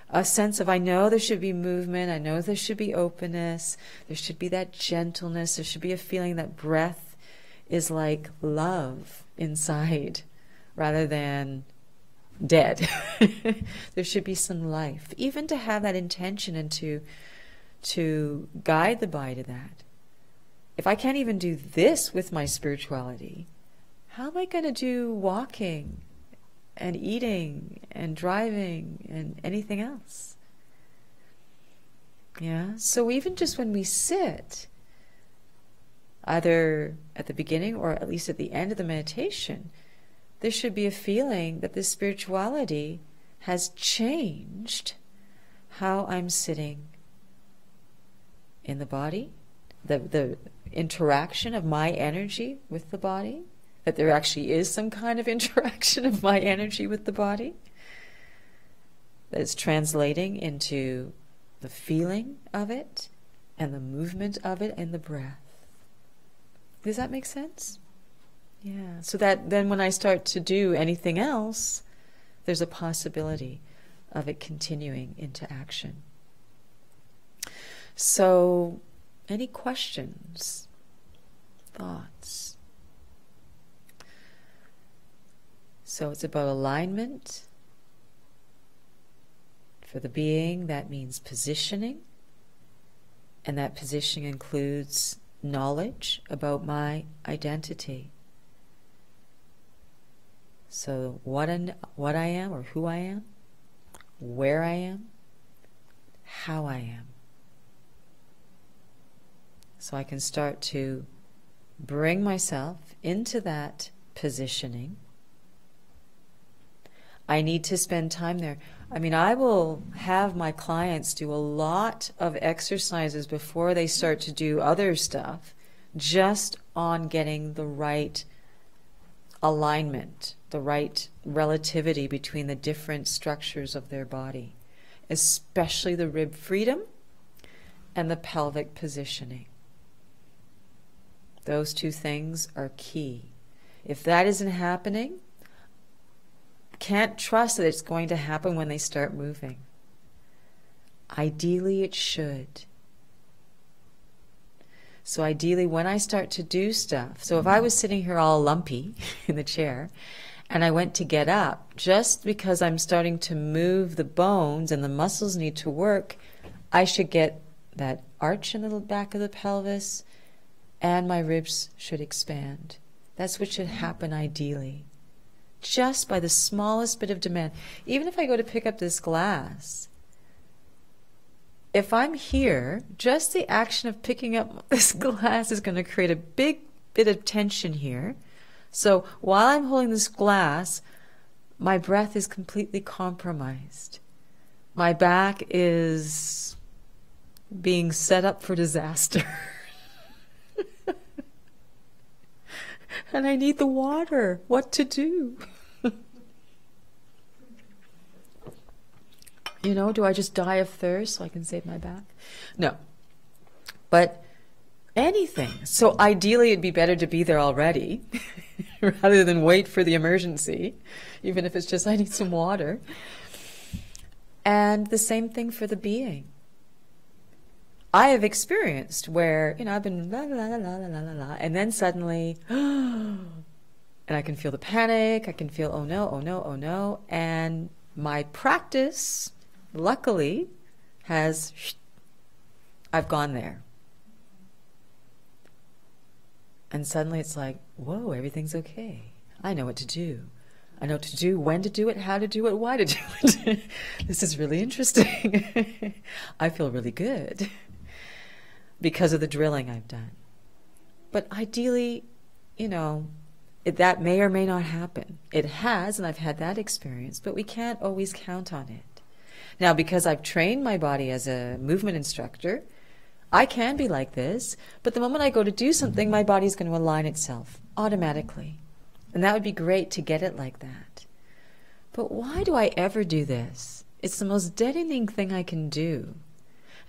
Speaker 1: A sense of, I know there should be movement, I know there should be openness, there should be that gentleness, there should be a feeling that breath is like love inside rather than dead. There should be some life. Even to have that intention and to guide the body to that. If I can't even do this with my spirituality, how am I going to do walking and eating and driving and anything else? Yeah. So even just when we sit, either at the beginning or at least at the end of the meditation, there should be a feeling that this spirituality has changed how I'm sitting in the body, the interaction of my energy with the body, that there actually is some kind of interaction of my energy with the body that is translating into the feeling of it and the movement of it and the breath. Does that make sense? Yeah. So that then when I start to do anything else, there's a possibility of it continuing into action. So, any questions? Thoughts? So it's about alignment. For the being, that means positioning. And that positioning includes knowledge about my identity. So what I am or who I am, where I am, how I am. So I can start to bring myself into that positioning. I need to spend time there. I mean, I will have my clients do a lot of exercises before they start to do other stuff, just on getting the right alignment, the right relativity between the different structures of their body, especially the rib freedom and the pelvic positioning. Those two things are key. If that isn't happening, can't trust that it's going to happen when they start moving. Ideally, it should. So ideally, when I start to do stuff, so if I was sitting here all lumpy in the chair, and I went to get up, just because I'm starting to move the bones and the muscles need to work, I should get that arch in the back of the pelvis, and my ribs should expand. That's what should happen ideally. Just by the smallest bit of demand. Even if I go to pick up this glass, if I'm here, just the action of picking up this glass is going to create a big bit of tension here. So while I'm holding this glass, my breath is completely compromised. My back is being set up for disaster. And I need the water. What to do? Do I just die of thirst so I can save my back? No. But anything. So ideally it'd be better to be there already rather than wait for the emergency, even if it's just I need some water. And the same thing for the being. I have experienced where, I've been la la la la la la la, and then suddenly, and I can feel the panic, I can feel, oh no, oh no, oh no, and my practice, luckily, I've gone there. And suddenly it's like, whoa, everything's okay. I know what to do. I know what to do, when to do it, how to do it, why to do it. This is really interesting. I feel really good. Because of the drilling I've done. But ideally, that may or may not happen. It has, and I've had that experience, but we can't always count on it. Now, because I've trained my body as a movement instructor, I can be like this, but the moment I go to do something, my body's going to align itself automatically. And that would be great to get it like that. But why do I ever do this? It's the most deadening thing I can do.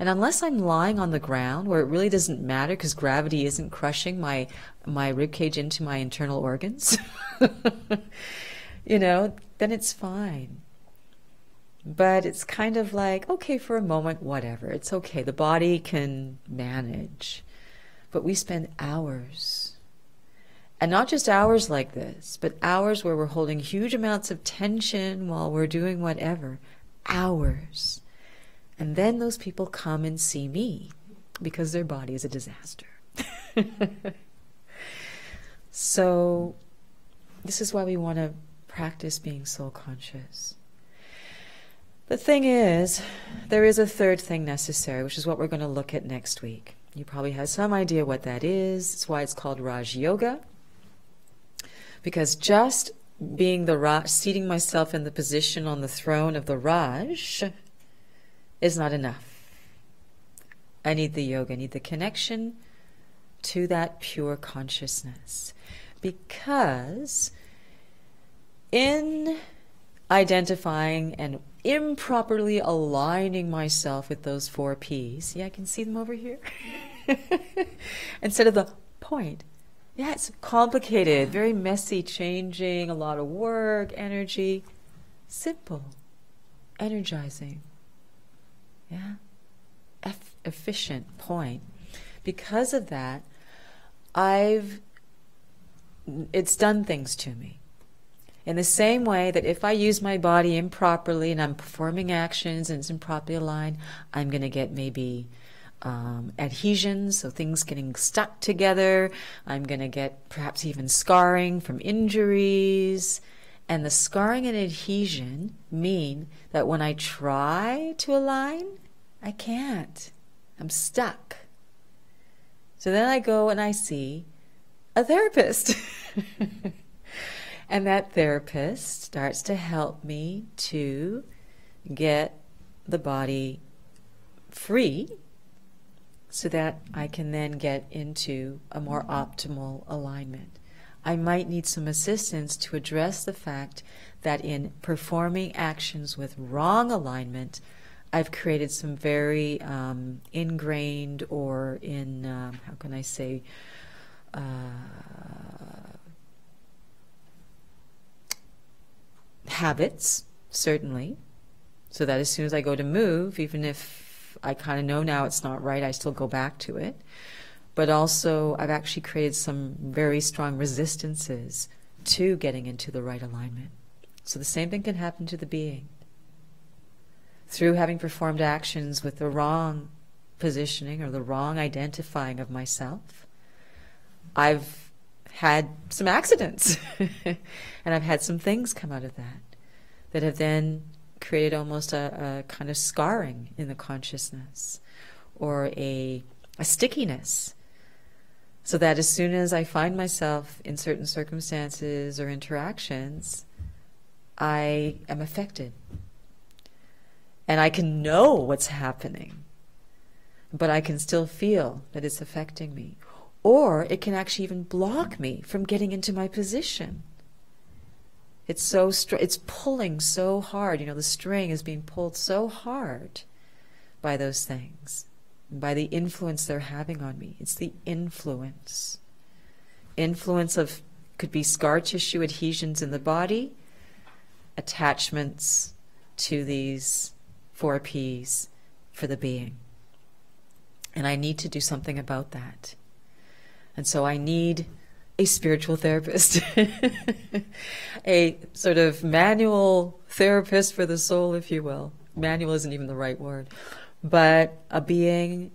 Speaker 1: And unless I'm lying on the ground where it really doesn't matter because gravity isn't crushing my ribcage into my internal organs, then it's fine. But it's kind of like, okay, for a moment, whatever. It's okay. The body can manage. But we spend hours. And not just hours like this, but hours where we're holding huge amounts of tension while we're doing whatever. Hours. And then those people come and see me because their body is a disaster. So this is why we want to practice being soul conscious. The thing is, there is a third thing necessary, which is what we're going to look at next week. You probably have some idea what that is. It's why it's called Raj Yoga. Because just being the Raj, seating myself in the position on the throne of the Raj is not enough. I need the yoga. I need the connection to that pure consciousness. Because in identifying and improperly aligning myself with those 4 P's, I can see them over here, instead of the point. It's complicated, very messy, changing, a lot of work, energy. Simple, energizing. Efficient point. Because of that, it's done things to me. In the same way that if I use my body improperly and I'm performing actions and it's improperly aligned, I'm going to get maybe adhesions, so things getting stuck together. I'm going to get perhaps even scarring from injuries. And the scarring and adhesion mean that when I try to align, I can't. I'm stuck. So then I go and I see a therapist. And that therapist starts to help me to get the body free so that I can then get into a more optimal alignment. I might need some assistance to address the fact that in performing actions with wrong alignment, I've created some very ingrained or habits, certainly, so that as soon as I go to move, even if I kind of know now it's not right, I still go back to it. But also, I've actually created some very strong resistances to getting into the right alignment. So the same thing can happen to the being. Through having performed actions with the wrong positioning or the wrong identifying of myself, I've had some accidents. And I've had some things come out of that have then created almost a kind of scarring in the consciousness or a stickiness. So that as soon as I find myself in certain circumstances or interactions, I am affected. And I can know what's happening, but I can still feel that it's affecting me. Or it can actually even block me from getting into my position. It's it's pulling so hard. The string is being pulled so hard by those things, by the influence they're having on me. It's the influence. Influence of, could be scar tissue adhesions in the body, attachments to these 4 P's for the being. And I need to do something about that. And so I need a spiritual therapist, a sort of manual therapist for the soul, if you will. Manual isn't even the right word. But a being,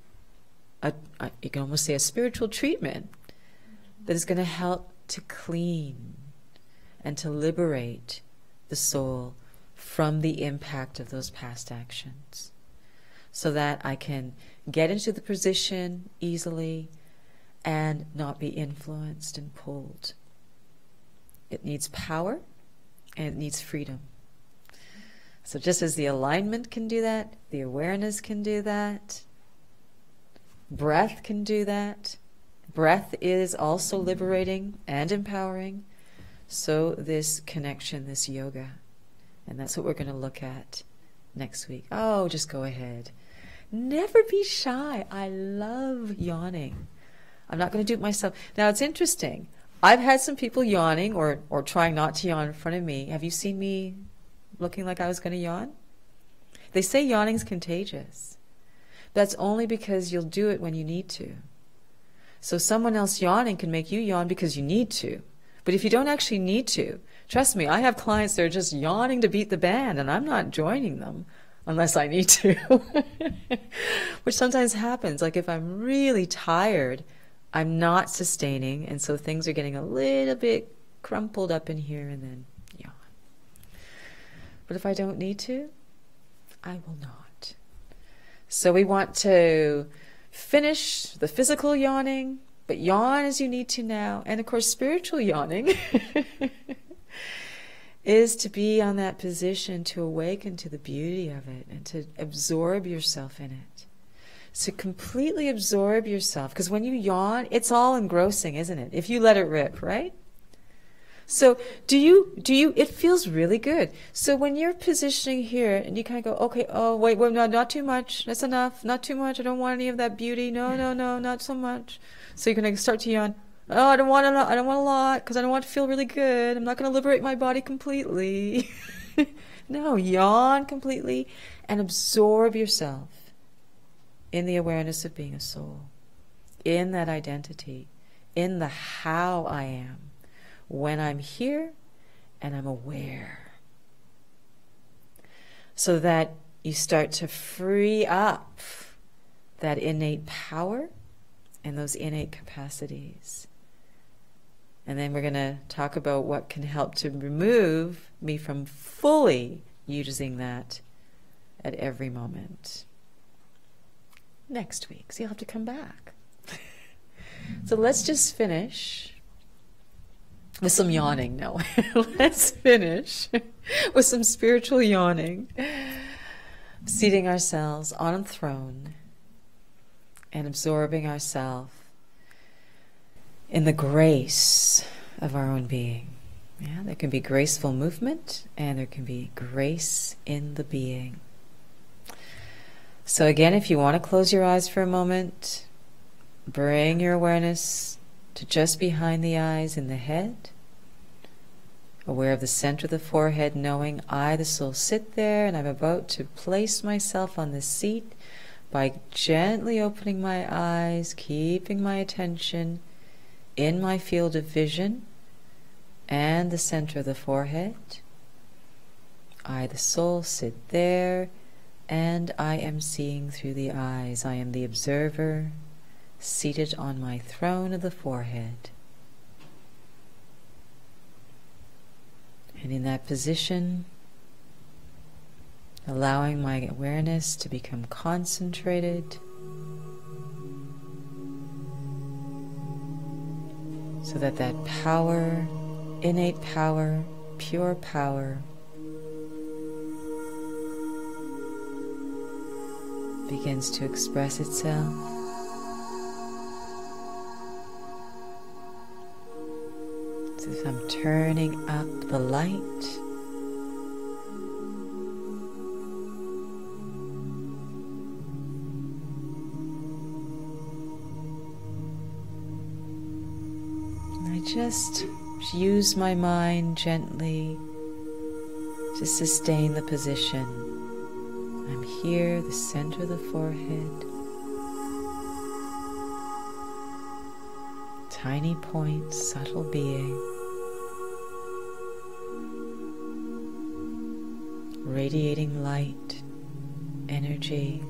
Speaker 1: you can almost say a spiritual treatment that is going to help to clean and to liberate the soul from the impact of those past actions, so that I can get into the position easily and not be influenced and pulled. It needs power and it needs freedom. So just as the alignment can do that, the awareness can do that, breath can do that. Breath is also liberating and empowering. So this connection, this yoga, and that's what we're going to look at next week. Oh, just go ahead. Never be shy. I love yawning. I'm not going to do it myself. Now, it's interesting. I've had some people yawning or trying not to yawn in front of me. Have you seen me looking like I was going to yawn? They say yawning's contagious. That's only because you'll do it when you need to. So someone else yawning can make you yawn because you need to. But if you don't actually need to, trust me, I have clients that are just yawning to beat the band, and I'm not joining them unless I need to. Which sometimes happens. Like if I'm really tired, I'm not sustaining, and so things are getting a little bit crumpled up in here and then yawn. But if I don't need to, I will not. So we want to finish the physical yawning, but yawn as you need to now. And of course, spiritual yawning is to be on that position to awaken to the beauty of it and to absorb yourself in it. So completely absorb yourself, because when you yawn, it's all engrossing, isn't it? If you let it rip, right? So do you, it feels really good. So when you're positioning here and you kind of go, okay, oh, wait, no, not too much. That's enough. Not too much. I don't want any of that beauty. No, not so much. So you're going to start to yawn. Oh, I don't want a lot because I don't want to feel really good. I'm not going to liberate my body completely. No, yawn completely and absorb yourself in the awareness of being a soul, in that identity, in the how I am. When I'm here and I'm aware. So that you start to free up that innate power and those innate capacities. And then we're going to talk about what can help to remove me from fully using that at every moment. Next week, so you'll have to come back. So let's just finish with some yawning. No, let's finish with some spiritual yawning. Seating ourselves on a throne and absorbing ourselves in the grace of our own being. Yeah, there can be graceful movement and there can be grace in the being. So again, if you want to close your eyes for a moment, bring your awareness to just behind the eyes in the head, aware of the center of the forehead, knowing I, the soul, sit there and I'm about to place myself on the seat by gently opening my eyes, keeping my attention in my field of vision and the center of the forehead. I, the soul, sit there and I am seeing through the eyes. I am the observer, seated on my throne of the forehead. And in that position, allowing my awareness to become concentrated, so that that power, innate power, pure power, begins to express itself. So if I'm turning up the light, and I just use my mind gently to sustain the position. I'm here, the center of the forehead. Tiny point, subtle being. Radiating light, energy,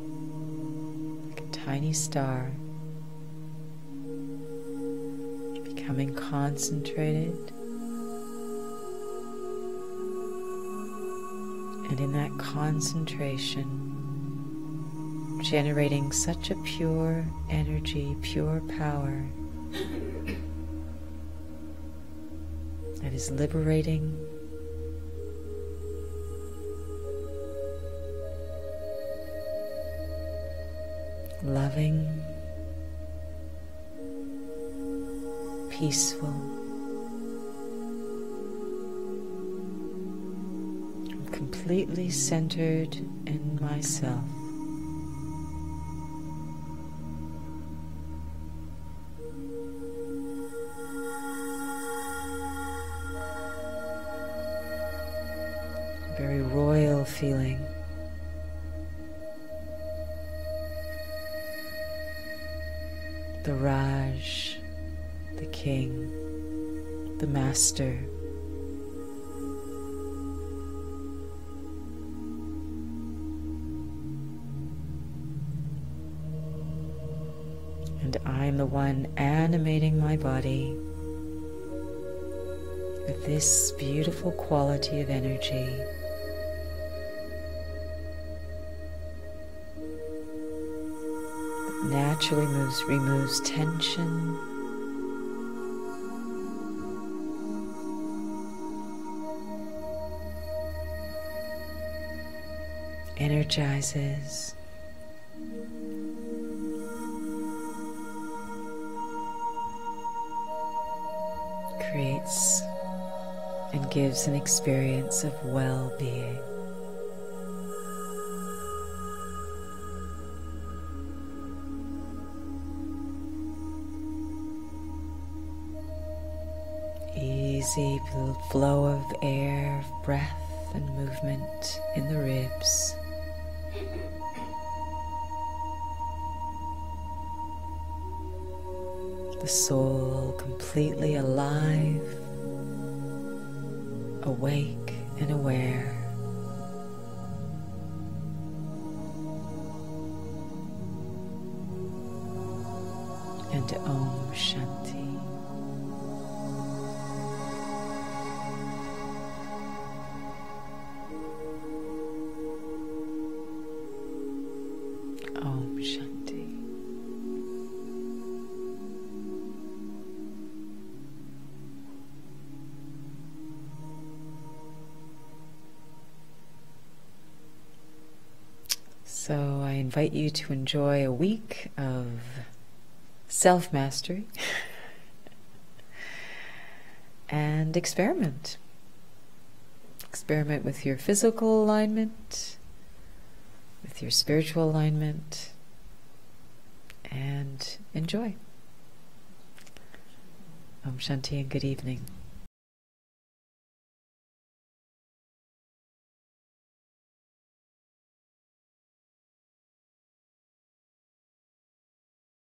Speaker 1: like a tiny star. Becoming concentrated. And in that concentration, generating such a pure energy, pure power that is liberating, loving, peaceful, complete. completely centered in myself. Very royal feeling. The Raj, the king, the master. And I'm the one animating my body with this beautiful quality of energy. That naturally removes tension, energizes, creates and gives an experience of well-being. Easy flow of air, breath and movement in the ribs. The soul completely alive, awake and aware. And Om Shanti. Om Shanti. So I invite you to enjoy a week of self-mastery and experiment. Experiment with your physical alignment, with your spiritual alignment, and enjoy. Om Shanti and good evening.